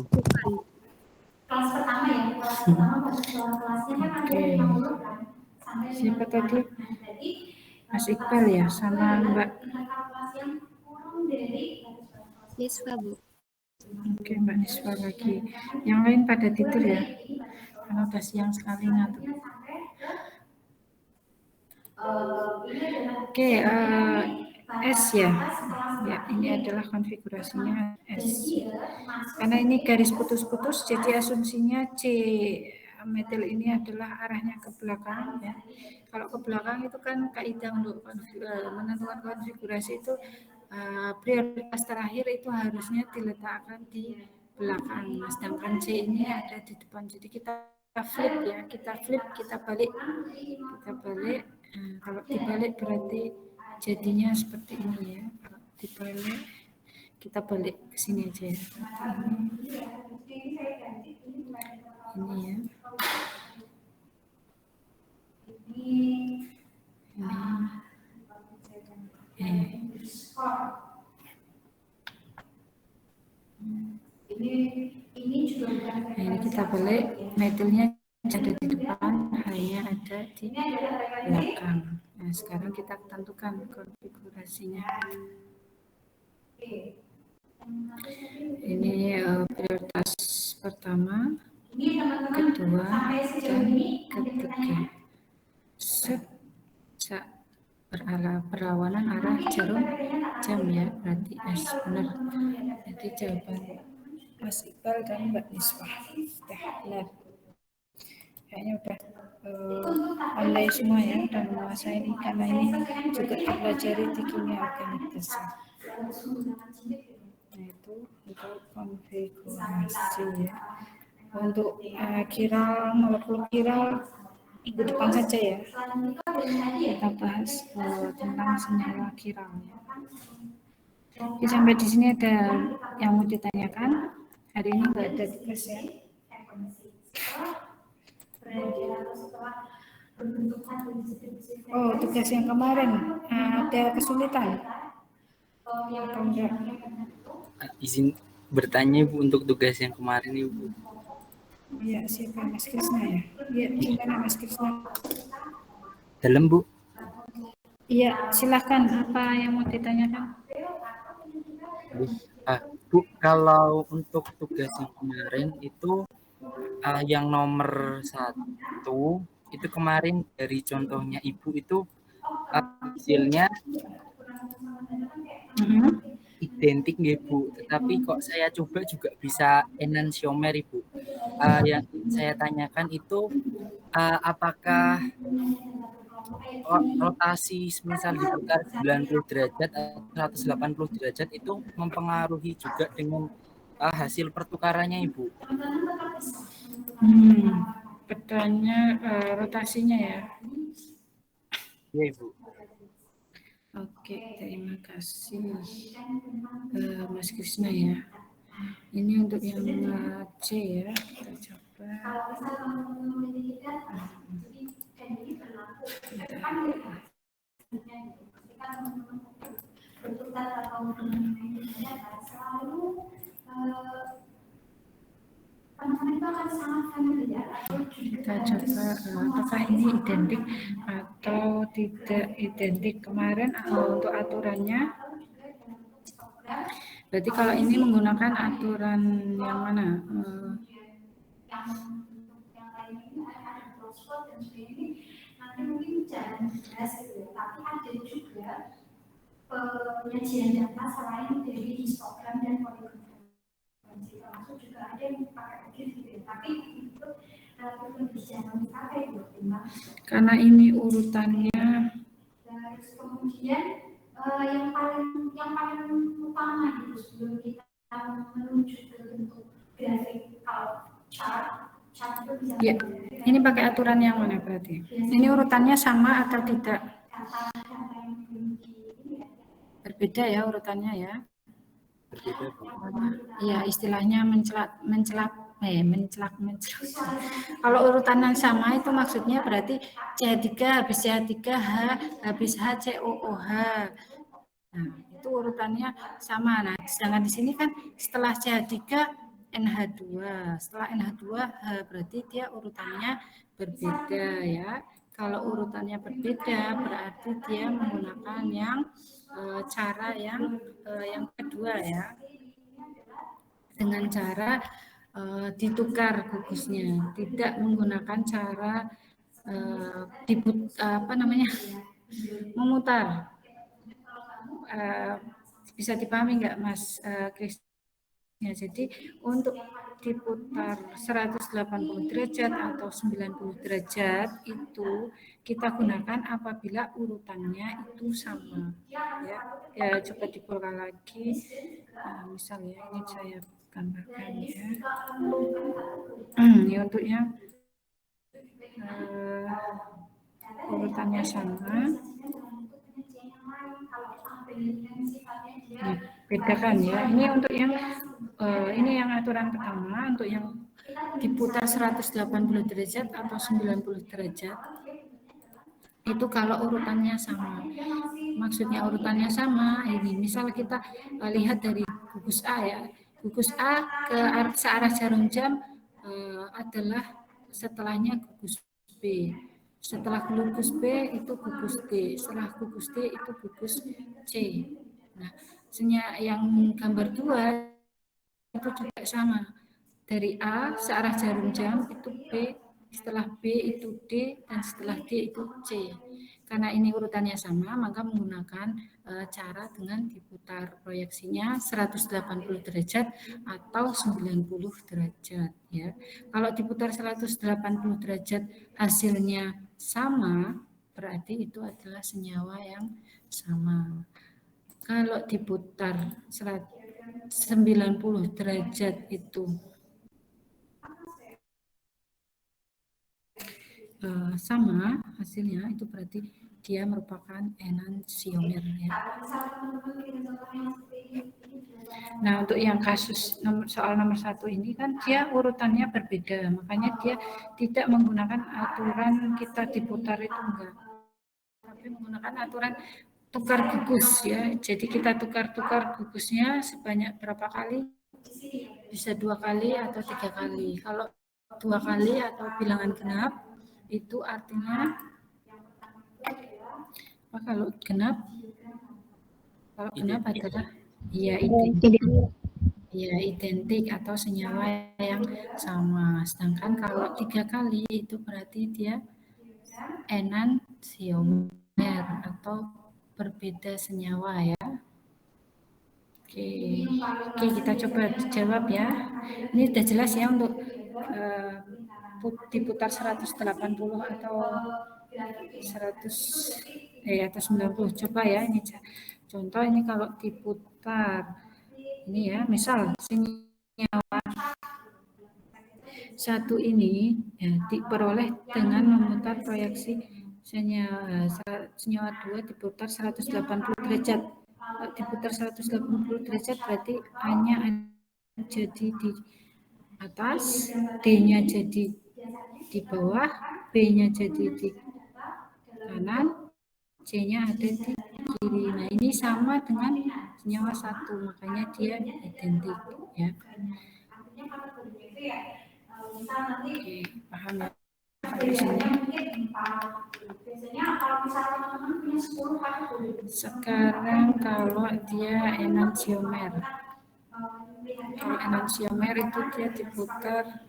Speaker 4: kelas pertama ya, kelas pertama batas bawah kelasnya kan ada 50 kan, sampai
Speaker 1: Siapa tadi?
Speaker 4: Nah, jadi
Speaker 1: Mas Iqbal ya, sama Mbak.
Speaker 4: tingkat kalkulasi yang kurang dari batas bawah kelas.
Speaker 3: Niswa Bu.
Speaker 1: Oke, Mbak Niswa lagi. Yang lain pada tidur ya. Karena udah siang sekali ngantuk. Oke, S ya. Ya, ini adalah konfigurasinya S. Karena ini garis putus-putus, jadi asumsinya C metil ini adalah arahnya ke belakang ya. Kalau ke belakang itu kan kaidah untuk menentukan konfigurasi itu prioritas terakhir itu harusnya diletakkan di belakang. Sedangkan C ini ada di depan. Jadi kita flip ya, kita balik. Kalau dibalik berarti jadinya seperti ini ya. Kalau dibalik kita balik ke sini aja ya. Ini ya.
Speaker 4: Ini juga
Speaker 1: ini kita balik, metilnya ada di depan, hanya ada di belakang. Nah, sekarang kita tentukan konfigurasinya. Ini prioritas pertama, kedua, dan ketiga. Berlawanan arah jarum jam ya, berarti S benar. Jadi jawaban Mas Iqbal dan Mbak Niswa sudah benar. Kayaknya udah pandai semua ya, udah menguasai ini karena ini juga dipelajari di kimia organik dasar. Nah itu untuk konfigurasi ya. Untuk kiral, molekul kiral minggu depan saja ya. Kita bahas tentang senyawa kiral ya. Oke, sampai di sini ada yang mau ditanyakan? Hari ini nggak ada tugas ya. Oh, tugas yang kemarin ada kesulitan atau enggak?
Speaker 2: Izin bertanya Bu untuk tugas yang kemarin Ibu.
Speaker 1: Iya, siapa Mas Krisna ya? Iya, gimana Mas Krisna?
Speaker 2: Dalam Bu.
Speaker 1: Iya, silakan. Apa yang mau ditanyakan?
Speaker 2: Bu, kalau untuk tugas yang kemarin itu yang nomor 1 itu kemarin dari contohnya Ibu itu hasilnya identik nggih Bu, tetapi kok saya coba juga bisa enantiomer Ibu. Yang saya tanyakan itu apakah rotasi misal diputar 90 derajat atau 180 derajat itu mempengaruhi juga dengan hasil pertukarannya Ibu?
Speaker 1: Petanya rotasinya ya.
Speaker 2: Iya Ibu.
Speaker 1: Oke, terima kasih Mas Krisna ya. Ini untuk yang C ya, kita coba. Kita coba apakah ini identik atau tidak identik kemarin untuk aturannya. Berarti kalau ini menggunakan aturan yang mana?
Speaker 4: Penyajian data selain dari histogram dan poligon. Termasuk juga ada yang pakai objek gitu ya, tapi itu lebih jarang dipakai
Speaker 1: karena ini urutannya.
Speaker 4: Terus kemudian yang paling utama itu sebelum kita menuju ke bentuk grafik kalau chart itu bisa
Speaker 1: ya, ini pakai aturan yang mana berarti? Ini urutannya sama atau tidak? Berbeda ya urutannya ya. Ya istilahnya mencelak. Kalau urutannya sama itu maksudnya berarti C3 habis C3H habis H COOH. Nah, itu urutannya sama. Nah, sedangkan di sini kan setelah CH3 NH2. Setelah NH2 berarti dia urutannya berbeda ya. Kalau urutannya berbeda berarti dia menggunakan yang cara yang kedua ya. Dengan cara ditukar gugusnya, tidak menggunakan cara memutar. Bisa dipahami nggak Mas Kris? Ya, jadi untuk diputar 180 derajat atau 90 derajat itu kita gunakan apabila urutannya itu sama. Ya coba dibuka lagi. Misalnya ini saya gambarkan ya. Ini untuk yang urutannya sama. Nah, bedakan ya. Ini untuk yang ini yang aturan pertama, untuk yang diputar 180 derajat atau 90 derajat. Itu kalau urutannya sama. Maksudnya urutannya sama, ini misal kita lihat dari gugus A ya. Gugus A ke searah jarum jam adalah setelahnya gugus B. Setelah gugus B itu gugus D. Setelah gugus D itu gugus C. Nah, yang gambar 2 itu juga sama. Dari A searah jarum jam itu B, setelah B itu D, dan setelah D itu C. Karena ini urutannya sama, maka menggunakan cara dengan diputar proyeksinya 180 derajat atau 90 derajat ya. Kalau diputar 180 derajat hasilnya sama, berarti itu adalah senyawa yang sama. Kalau diputar 90 derajat itu sama hasilnya, itu berarti dia merupakan enantiomer ya. Nah, untuk yang kasus soal nomor 1 ini kan dia urutannya berbeda, makanya dia tidak menggunakan aturan kita diputar itu enggak, tapi menggunakan aturan tukar gugus ya. Jadi kita tukar-tukar gugusnya sebanyak berapa kali? Bisa 2 kali atau 3 kali. Kalau 2 kali atau bilangan genap itu artinya apa? Kalau genap adalah identik atau senyawa yang sama. Sedangkan kalau 3 kali itu berarti dia enantiomer atau berbeda senyawa ya. Oke, kita coba jawab ya. Ini sudah jelas ya untuk diputar 180 atau 90. Coba ya, ini contoh ini kalau diputar ini ya, misal senyawa 1 ini ya, diperoleh dengan memutar proyeksi senyawa 2 diputar 180 derajat. Diputar 180 derajat berarti A-nya jadi di atas, D-nya jadi di bawah, B-nya jadi di kanan, C-nya ada di kiri. Nah, ini sama dengan senyawa 1, makanya dia identik ya. Oke, paham ya? Di sini. Sekarang kalau dia enantiomer. Kalau enantiomer itu dia diputar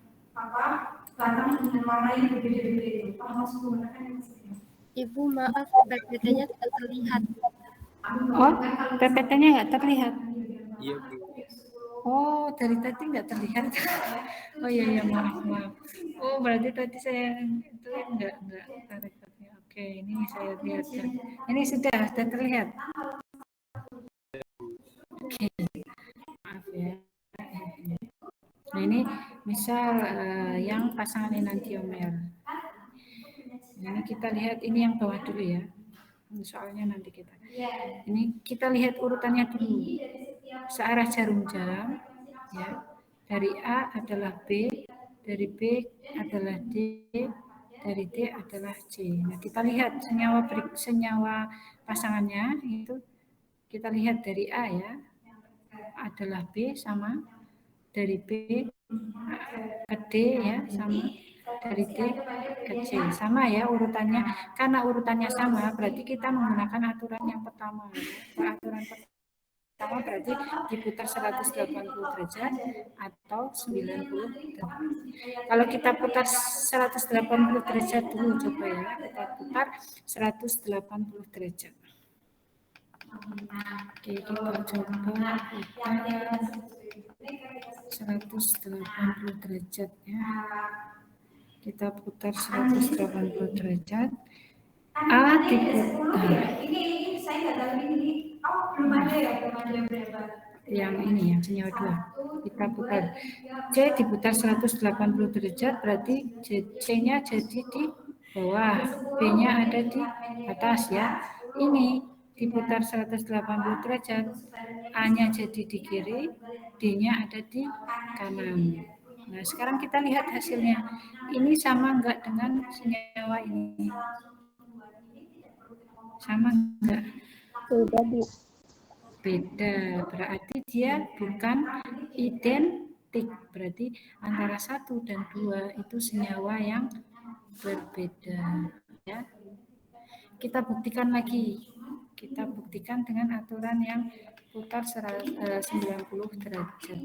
Speaker 3: Ibu maaf, PPT-nya tidak terlihat.
Speaker 1: Oh, PPT-nya nggak terlihat?
Speaker 2: Iya, Bu.
Speaker 1: Oh, dari tadi nggak terlihat. Oh iya, maaf. Oh, berarti tadi saya itu nggak tarik. Oke, ini saya lihat ya. Ini sudah terlihat. Oke, maaf ya. Nah, ini misal yang pasangan enantiomer. Ini kita lihat, ini yang bawah dulu ya. Soalnya nanti kita. Ini kita lihat urutannya dulu. Searah jarum jam ya. Dari A adalah B, dari B adalah D, dari D adalah C. Nah, kita lihat senyawa pasangannya itu kita lihat dari A ya, adalah B sama, dari B ke D ya, sama, dari D ke C. Sama ya urutannya, karena urutannya sama, berarti kita menggunakan aturan yang pertama. Ya. Aturan pertama berarti diputar 180 derajat atau 90 derajat. Kalau kita putar 180 derajat dulu, coba ya, kita putar 180 derajat. Oke, kita coba putar 180 derajat ya. Kita putar 180 derajat. A diputar.
Speaker 4: Ini saya nggak tahu ini. Oh, belum ada berapa.
Speaker 1: Yang ini yang senyawa 2. Kita putar. C diputar 180 derajat, berarti C-nya jadi di bawah, B-nya ada di atas ya. Ini diputar 180 derajat, A-nya jadi di kiri, D-nya ada di kanan. Nah, sekarang kita lihat hasilnya. Ini sama enggak dengan senyawa ini? Sama enggak? Beda, berarti dia bukan identik. Berarti antara 1 dan 2 itu senyawa yang berbeda. Ya. Kita buktikan lagi. Kita buktikan dengan aturan yang putar 90 derajat.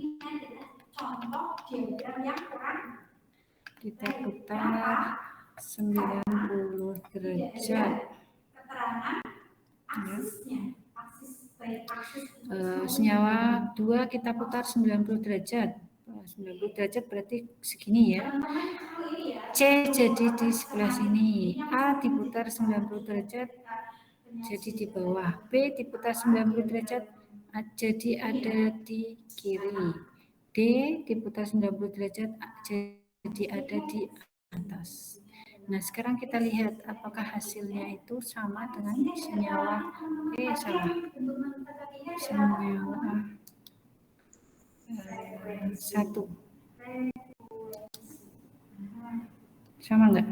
Speaker 1: Kita putar 90 derajat. Ya. Senyawa 2 kita putar 90 derajat. 90 derajat berarti segini ya. C jadi di sebelah sini. A diputar 90 derajat jadi di bawah. B diputar 90 derajat jadi ada di kiri. D diputar 90 derajat jadi ada di atas. Nah, sekarang kita lihat apakah hasilnya itu sama dengan senyawa salah. Senyawa 1. Sama enggak?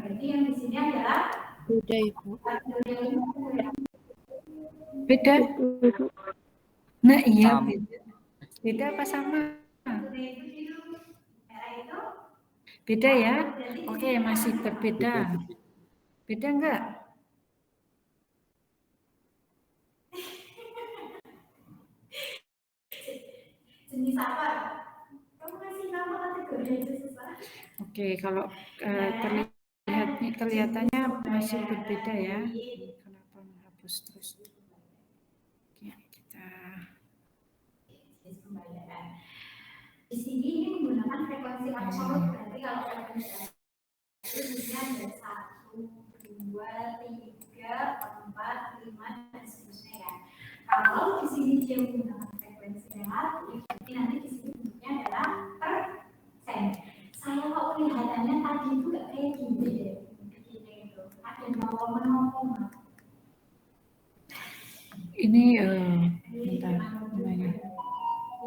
Speaker 3: Beda, Ibu.
Speaker 1: Beda? Nah, iya beda. Beda apa sama? Beda ya? Oke, masih berbeda. Beda enggak?
Speaker 4: Jenis apa? Kamu kasih nama kategori aja susah.
Speaker 1: Oke, kalau kelihatannya masih berbeda ya. Kenapa menghapus terus? Oke, kita
Speaker 4: di sini ini menggunakan frekuensi absolut, berarti kalau frekuensi itu ada 1, 2, 3, 4, 5 dan seterusnya ya. Kalau di sini dia menggunakan frekuensi relatif, berarti nanti di sini bentuknya adalah persen. Saya kok kelihatannya tadi itu nggak kayak gini deh, begini itu ada 0,0.
Speaker 1: ini bentar namanya.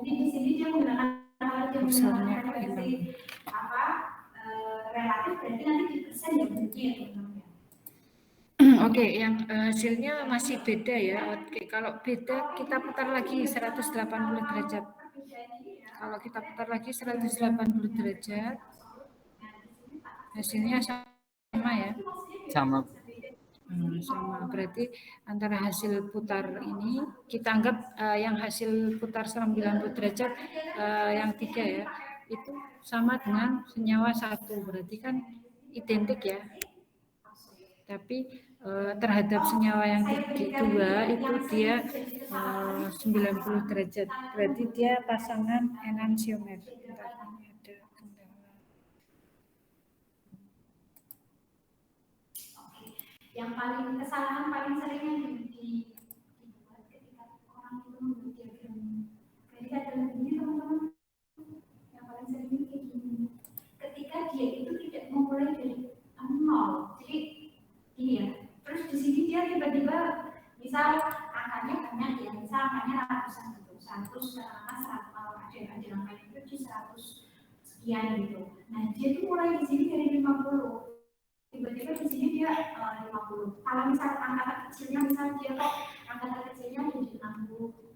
Speaker 4: Jadi di sini dia menggunakan
Speaker 1: kursornya kok hilang.
Speaker 4: Relatif berarti nanti di persen ya bentuknya ya teman-teman.
Speaker 1: Oke, yang hasilnya masih beda ya. Oke, kalau beda kita putar lagi 180 derajat. Kalau kita putar lagi 180 derajat, hasilnya sama ya.
Speaker 2: Sama.
Speaker 1: Sama, berarti antara hasil putar ini kita anggap yang hasil putar 90 derajat yang 3 ya, itu sama dengan senyawa 1, berarti kan identik ya. Tapi terhadap senyawa yang 2 itu dia 90 derajat, berarti dia pasangan enantiomer.
Speaker 4: Yang paling kesalahan paling sering yang dibuat ketika orang itu membuat diagram ini teman-teman, yang paling sering ini kayak gini, ketika dia itu tidak memulai dari 0, jadi gini ya, terus di sini dia tiba-tiba misal angkanya banyak ya, misal angkanya ratusan gitu, 100 katakanlah 100, ada angkanya itu di 100 sekian gitu. Nah dia tuh mulai di sini dari 50. Tiba-tiba di sini dia 50. Kalau misal angka kecilnya, misal dia kok angka kecilnya jadi 60,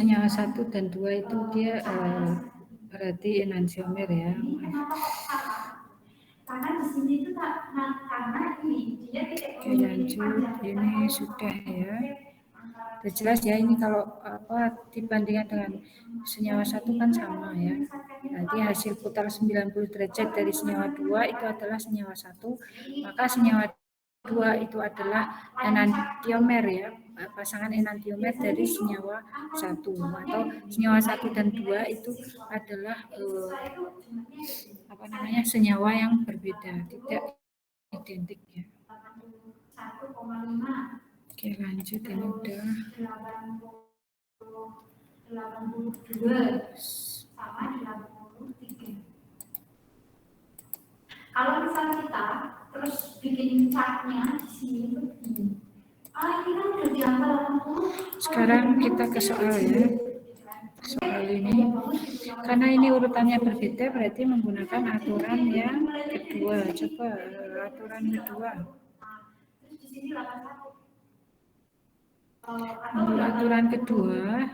Speaker 1: senyawa 1 dan 2 itu dia berarti enantiomer ya.
Speaker 4: Karena di sini itu karena ini dia titik.
Speaker 1: Oke, lanjut, ini sudah ya. Sudah jelas ya, ini kalau dibandingkan dengan senyawa 1 kan sama ya. Berarti hasil putar 90 derajat dari senyawa 2 itu adalah senyawa 1, maka senyawa 2 itu adalah enantiomer ya, pasangan enantiomer dari senyawa 1, atau senyawa 1 dan 2 itu adalah senyawa yang berbeda, tidak identik ya.
Speaker 4: 1,5.
Speaker 1: Oke, lanjut, ini udah
Speaker 4: 82 sama 83. Kalau misal kita terus bikin chartnya di sini itu begini. Ini kan udah di angka 80.
Speaker 1: Sekarang kita ke soal ya. Soal ini, karena ini urutannya berbeda, berarti menggunakan aturan yang kedua. Coba aturan kedua.
Speaker 4: Terus di sini 81.
Speaker 1: Untuk aturan kedua,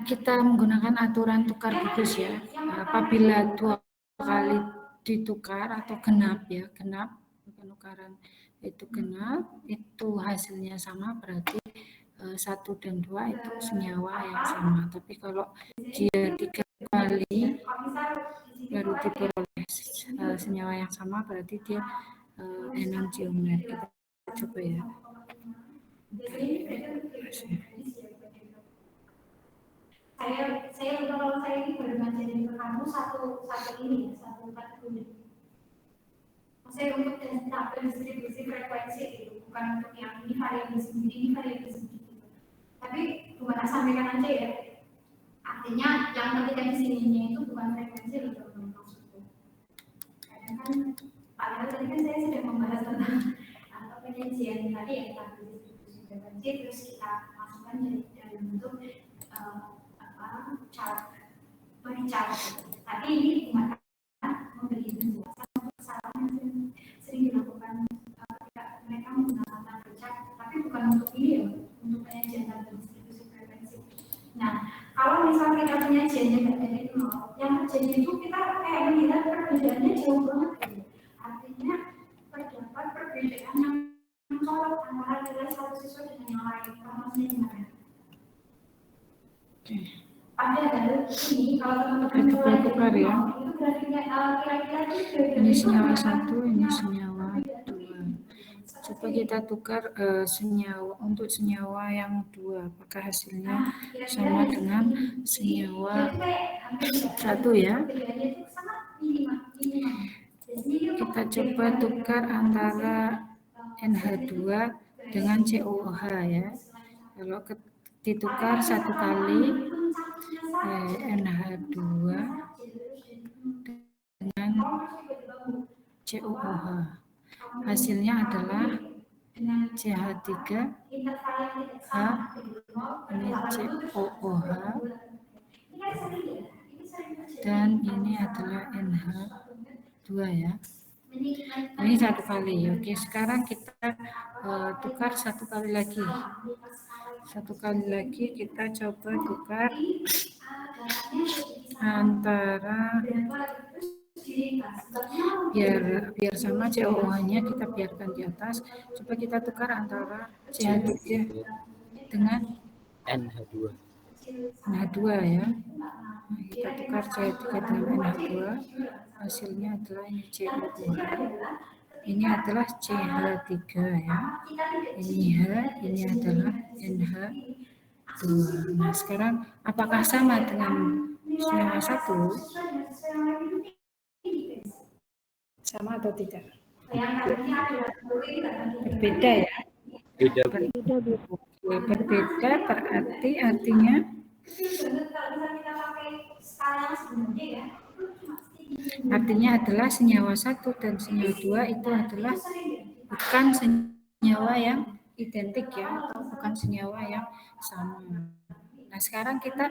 Speaker 1: kita menggunakan aturan tukar gugus ya. Apabila 2 kali ditukar atau genap ya, genap penukaran itu genap, itu hasilnya sama, berarti 1 dan 2 itu senyawa yang sama. Tapi kalau dia 3 kali baru diperoleh senyawa yang sama, berarti dia enantiomer. Kita coba ya.
Speaker 4: Saya lupa kalau saya ini baru ngajarin ke kamu satu kategori. Saya untuk tabel distribusi frekuensi itu, bukan untuk yang ini variabel sendiri, ini variabel sendiri. Tapi bukan sampaikan aja ya. Artinya yang ketika di sininya itu bukan frekuensi loh maksudnya. Karena kan padahal tadi kan saya sudah membahas tentang penyajian tadi ya, tabel distribusi frekuensi, terus kita masukkan dalam bentuk chart, body chart. Tapi ini cuma memberi penjelasan untuk kesalahan yang sering dilakukan ketika mereka menggunakan tabel chart, tapi bukan untuk ini ya, untuk penyajian tabel distribusi frekuensi. Nah, kalau misalnya kita penyajiannya dari 0, yang terjadi itu kita kayak melihat perbedaannya jauh banget gitu. Artinya terdapat perbedaan yang mencolok antara nilai satu siswa dengan yang lain. Maksudnya gimana? Padahal ini kalau teman-teman
Speaker 1: tukar ya.
Speaker 4: Itu grafiknya kira-kira
Speaker 1: ini senyawa 1, ini senyawa 2. Coba kita tukar senyawa untuk senyawa yang 2, apakah hasilnya sama dengan senyawa 1 ya. Kita coba tukar antara NH2 dengan COOH ya. Kalau ditukar 1 kali NH2 dengan COOH, hasilnya adalah CH3H, ini COOH, dan ini adalah NH2 ya. Ini 1 kali. Oke, sekarang kita tukar 1 kali lagi. 1 kali lagi kita coba tukar antara, biar sama COOH-nya kita biarkan di atas. Coba kita tukar antara CH3 dengan
Speaker 2: NH2
Speaker 1: ya. Nah, kita tukar CH3 dengan NH2, hasilnya adalah ini COOH. Ini adalah CH3 ya. Ini H, ini adalah NH2. Nah, sekarang apakah sama dengan senyawa 1? Sama atau tidak? Berbeda ya. Berbeda berarti artinya adalah senyawa 1 dan senyawa 2 itu adalah bukan senyawa yang identik ya, atau bukan senyawa yang sama. Nah, sekarang kita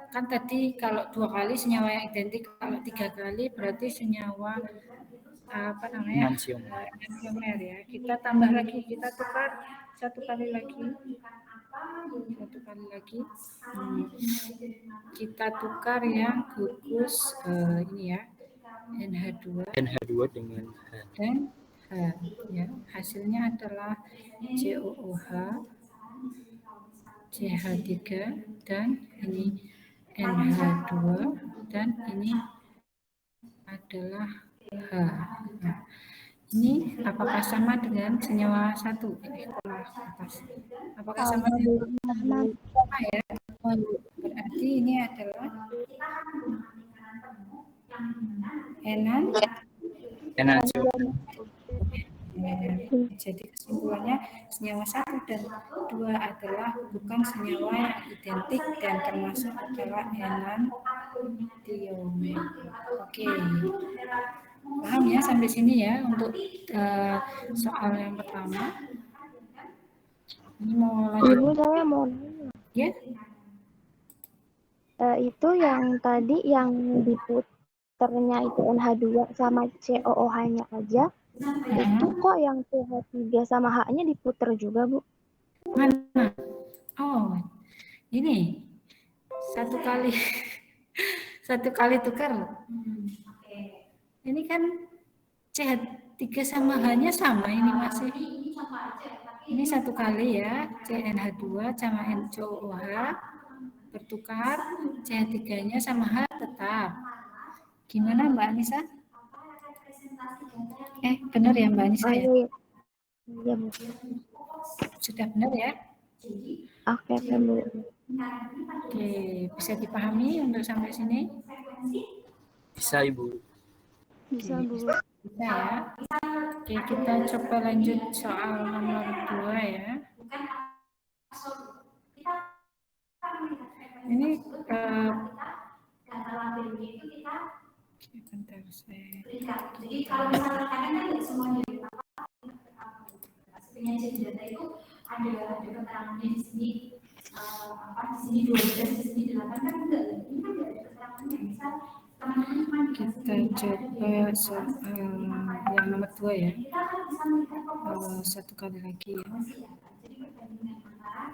Speaker 1: kan tadi kalau 2 kali senyawa yang identik, kalau 3 kali berarti senyawa apa namanya enantiomer ya. Kita tambah lagi, kita tukar satu kali lagi. Kita tukar yang gugus ini ya, NH2
Speaker 2: dengan H.
Speaker 1: dan H ya. Hasilnya adalah COOH, CH3 dan ini NH2 dan ini adalah H. Nah, ini apakah sama dengan senyawa satu? Apakah sama dengan sama ya? Berarti ini adalah enantiomer. Jadi kesimpulannya senyawa 1 dan 2 adalah bukan senyawa yang identik dan termasuk adalah enantiomer. Oke. Paham ya sampai sini ya untuk soal yang pertama. Ini mau lanjut.
Speaker 3: Ibu, saya mau nanya.
Speaker 1: Ya?
Speaker 3: Itu yang tadi yang diputernya itu NH2 sama COOH-nya aja. Itu kok yang CH3 sama H-nya diputer juga, Bu?
Speaker 1: Mana? Oh, ini satu kali tukar. Ini kan CH3 sama H-nya sama ini masih. Ini satu kali ya, CNH2 sama NCOOH bertukar, CH3-nya sama H tetap. Gimana Mbak Anissa? Benar ya Mbak Anissa ya?
Speaker 3: Iya, Bu.
Speaker 1: Sudah benar ya?
Speaker 3: Oke, Bu.
Speaker 1: Oke, bisa dipahami untuk sampai sini?
Speaker 2: Bisa, Ibu.
Speaker 3: Bisa, Bu.
Speaker 1: Bisa ya. Oke, kita coba lanjut soal nomor 2 ya. Ini bentar saya.
Speaker 4: Jadi kalau misalnya kan semuanya penyajian data itu ada keterangannya di sini di sini 12, di sini 8 kan enggak. Ini kan enggak ada keterangannya. Misal teman-teman
Speaker 1: kita coba soal yang nomor 2 ya. Satu kali lagi ya.
Speaker 4: Jadi perbandingan antara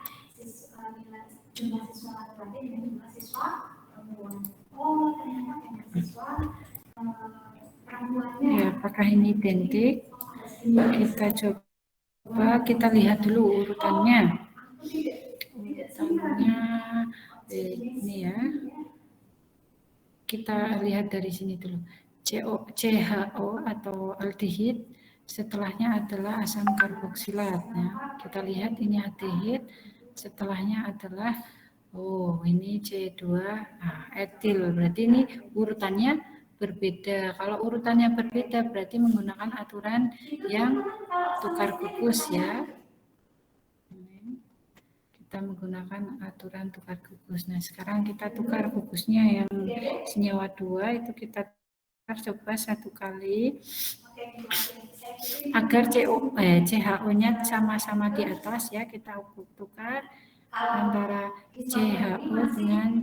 Speaker 4: jumlah siswa laki-laki dan jumlah siswa perempuan. Oh, ternyata siswa perempuannya.
Speaker 1: Ya, apakah ini identik? Kita coba kita lihat dulu urutannya. Ini ya. Kita lihat dari sini dulu. CHO atau aldehid, setelahnya adalah asam karboksilat. Ya. Kita lihat ini aldehid, setelahnya adalah ini C2 etil. Berarti ini urutannya berbeda. Kalau urutannya berbeda berarti menggunakan aturan yang tukar gugus ya. Kita menggunakan aturan tukar gugus. Nah, sekarang kita tukar gugusnya yang senyawa 2 itu kita tukar coba satu kali agar CHO-nya sama-sama di atas ya. Kita tukar antara CHO dengan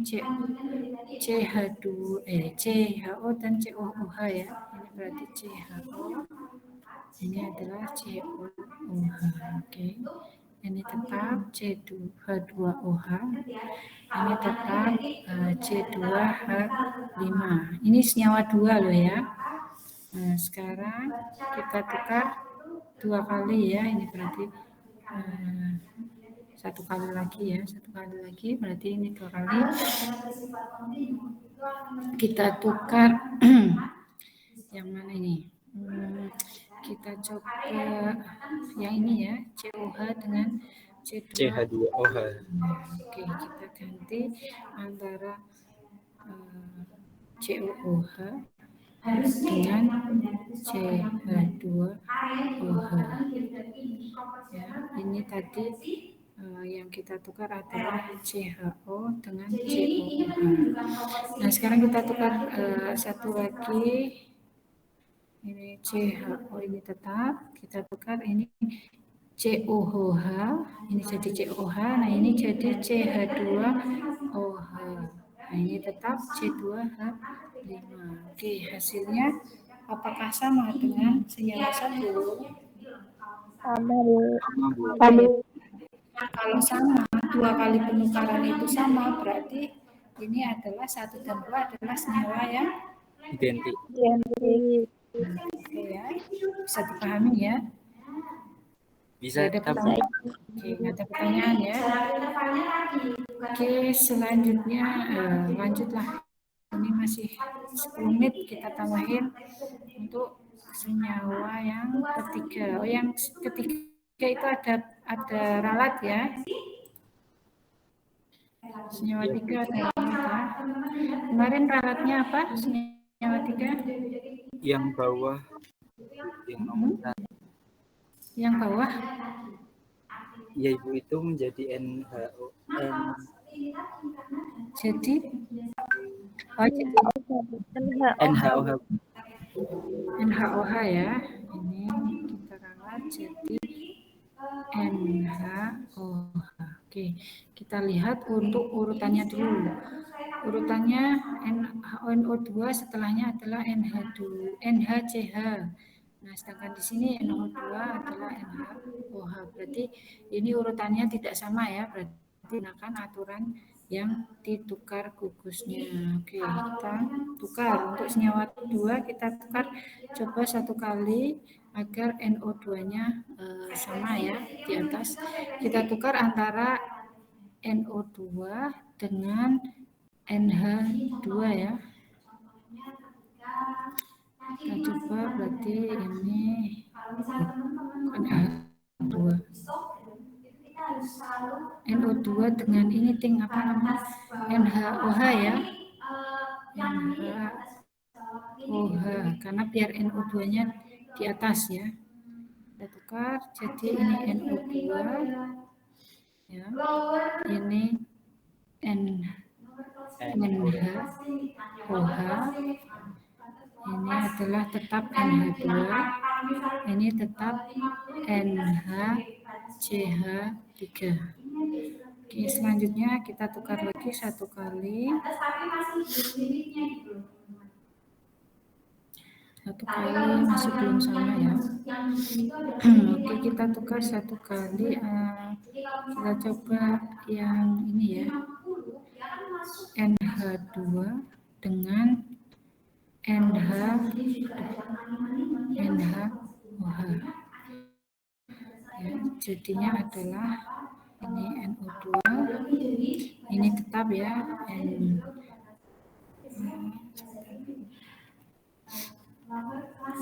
Speaker 1: CHO dan COOH ya. Ini berarti CHO. Ini adalah COOH. Oke. Ini tetap C2H2OH, ini tetap C2H5. Ini senyawa 2 loh ya. Nah, sekarang kita tukar 2 kali ya. Ini berarti satu kali lagi ya. Satu kali lagi berarti ini 2 kali. Kita tukar yang mana ini? Kita coba yang ini ya, COH dengan
Speaker 2: CH2OH.
Speaker 1: Oke, kita ganti antara COOH dengan CH2OH. Ya, ini tadi yang kita tukar adalah CHO dengan COOH. Nah, sekarang kita tukar satu lagi. Ini CHO ini tetap, kita tukar ini COOH, ini jadi COOH, nah ini jadi CH2OH. Nah, ini tetap C2H5. Oke, hasilnya apakah sama dengan senyawa 1?
Speaker 3: Sama, Bu.
Speaker 2: sama Bu.
Speaker 1: Kalau sama, 2 kali penukaran itu sama, berarti ini adalah 1 dan 2 adalah senyawa yang
Speaker 2: Identik.
Speaker 3: Identik.
Speaker 1: oke ya, bisa dipahami ya.
Speaker 2: Bisa
Speaker 1: Ada
Speaker 2: kita
Speaker 1: pertanyaan? Oke, nggak ada pertanyaan ya. Oke, selanjutnya lanjutlah. Ini masih 10 menit, kita tambahin untuk senyawa yang ketiga. Oh, yang ketiga itu ada ralat ya. Senyawa 3 ada ralat ya. Kemarin ralatnya apa? Senyawa 3?
Speaker 2: yang bawah, yang nomor 1.
Speaker 1: Yang bawah?
Speaker 2: Ya Ibu, itu menjadi NHON.
Speaker 1: Jadi jadi
Speaker 2: NHOH.
Speaker 1: NHOH ya. Ini kita ralat jadi NHOH. Oke, kita lihat untuk urutannya dulu. Urutannya NO2, setelahnya adalah NHCH. Nah, sedangkan di sini NO2 adalah NHOH. Berarti ini urutannya tidak sama ya. Berarti gunakan aturan yang ditukar gugusnya. Oke, kita tukar. Untuk senyawa 2 kita tukar coba 1 kali agar NO2-nya sama ya di atas. Kita tukar antara NO2 dengan NH2 ya. Kita coba berarti ini NH2. NO2 dengan ini apa namanya? NHOH ya. NHOH, karena biar NO2-nya di atas ya. Kita tukar jadi ini NO2 ya. Ini NHOH. Ini adalah tetap NH2. Ini tetap NHCH3. Oke, selanjutnya kita tukar lagi 1 kali. 1 kali masih belum sama ya. Oke, kita tukar 1 kali. Kita coba yang ini ya. NH2 dengan NHOH. Ya, jadinya adalah ini NO2. Ini tetap ya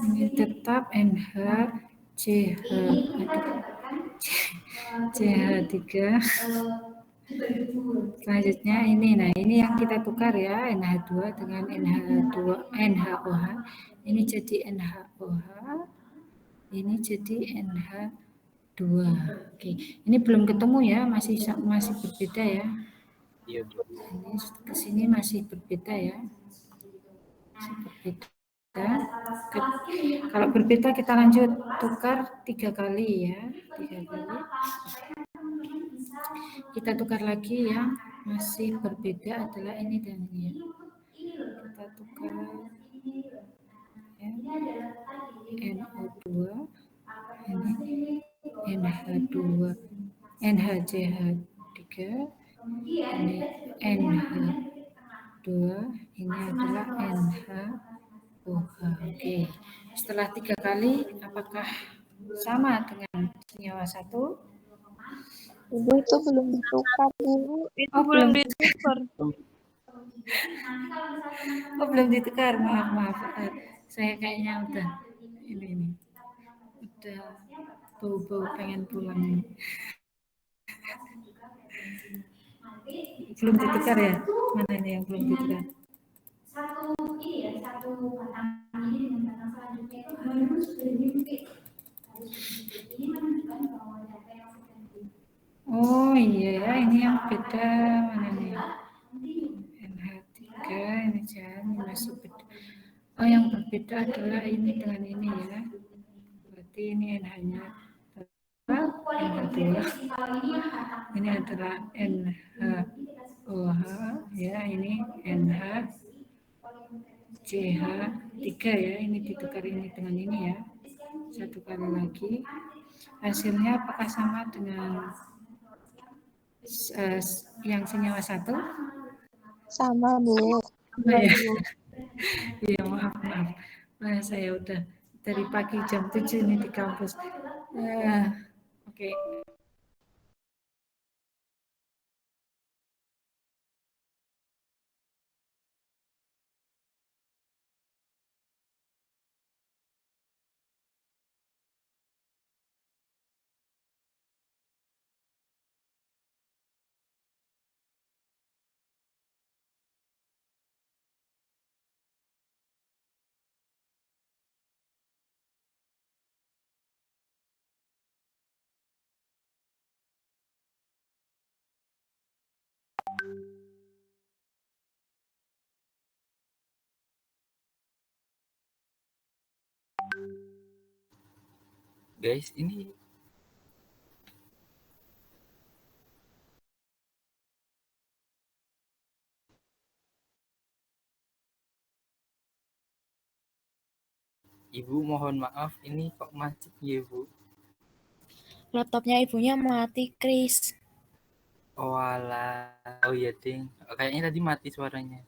Speaker 1: ini tetap NHCH3. Selanjutnya ini, nah ini yang kita tukar ya, NH2 dengan NHOH. Ini jadi NHOH, ini jadi NH2. Oke, ini belum ketemu ya, masih berbeda ya.
Speaker 2: Iya, Bu.
Speaker 1: Ini kesini masih berbeda ya, masih berbeda. Kalau berbeda kita lanjut tukar 3 kali ya, 3 kali. Kita tukar lagi yang masih berbeda adalah ini dan ini. Kita tukar ya. NO2, ini NH2, NHCH3, ini NH2, ini adalah NHOH. Oke, setelah 3 kali, apakah sama dengan senyawa 1?
Speaker 3: Ibu itu belum ditukar, Bu.
Speaker 5: Itu belum ditukar.
Speaker 1: Oh, belum ditukar. Maaf. Saya kayaknya udah ini. Udah bau-bau pengen pulang. Belum ditukar ya? Mana ini yang belum ditukar?
Speaker 4: Satu batang ini dengan batang selanjutnya itu harus bermimpi. Ini menunjukkan bahwa data yang sudah di.
Speaker 1: Oh iya ya, ini yang beda mana nih? NH3, ini jangan masih beda. Oh, yang berbeda adalah ini dengan ini ya. Berarti ini NH-nya NH2. Ini adalah NHOH ya, ini NHCH3. 3 ya, ini ditukar ini dengan ini ya. 1 kali lagi. Hasilnya apakah sama dengan yang senyawa 1?
Speaker 3: Sama, Bu.
Speaker 1: Oh ya, iya maaf. Nah, saya udah dari pagi jam 7 nih di kampus. Oke.
Speaker 2: Guys, ini Ibu mohon maaf, ini kok macet ya, Bu?
Speaker 5: Laptopnya ibunya mati, Chris.
Speaker 2: Oh alah. Oh iya, Ding. Kayaknya tadi mati suaranya.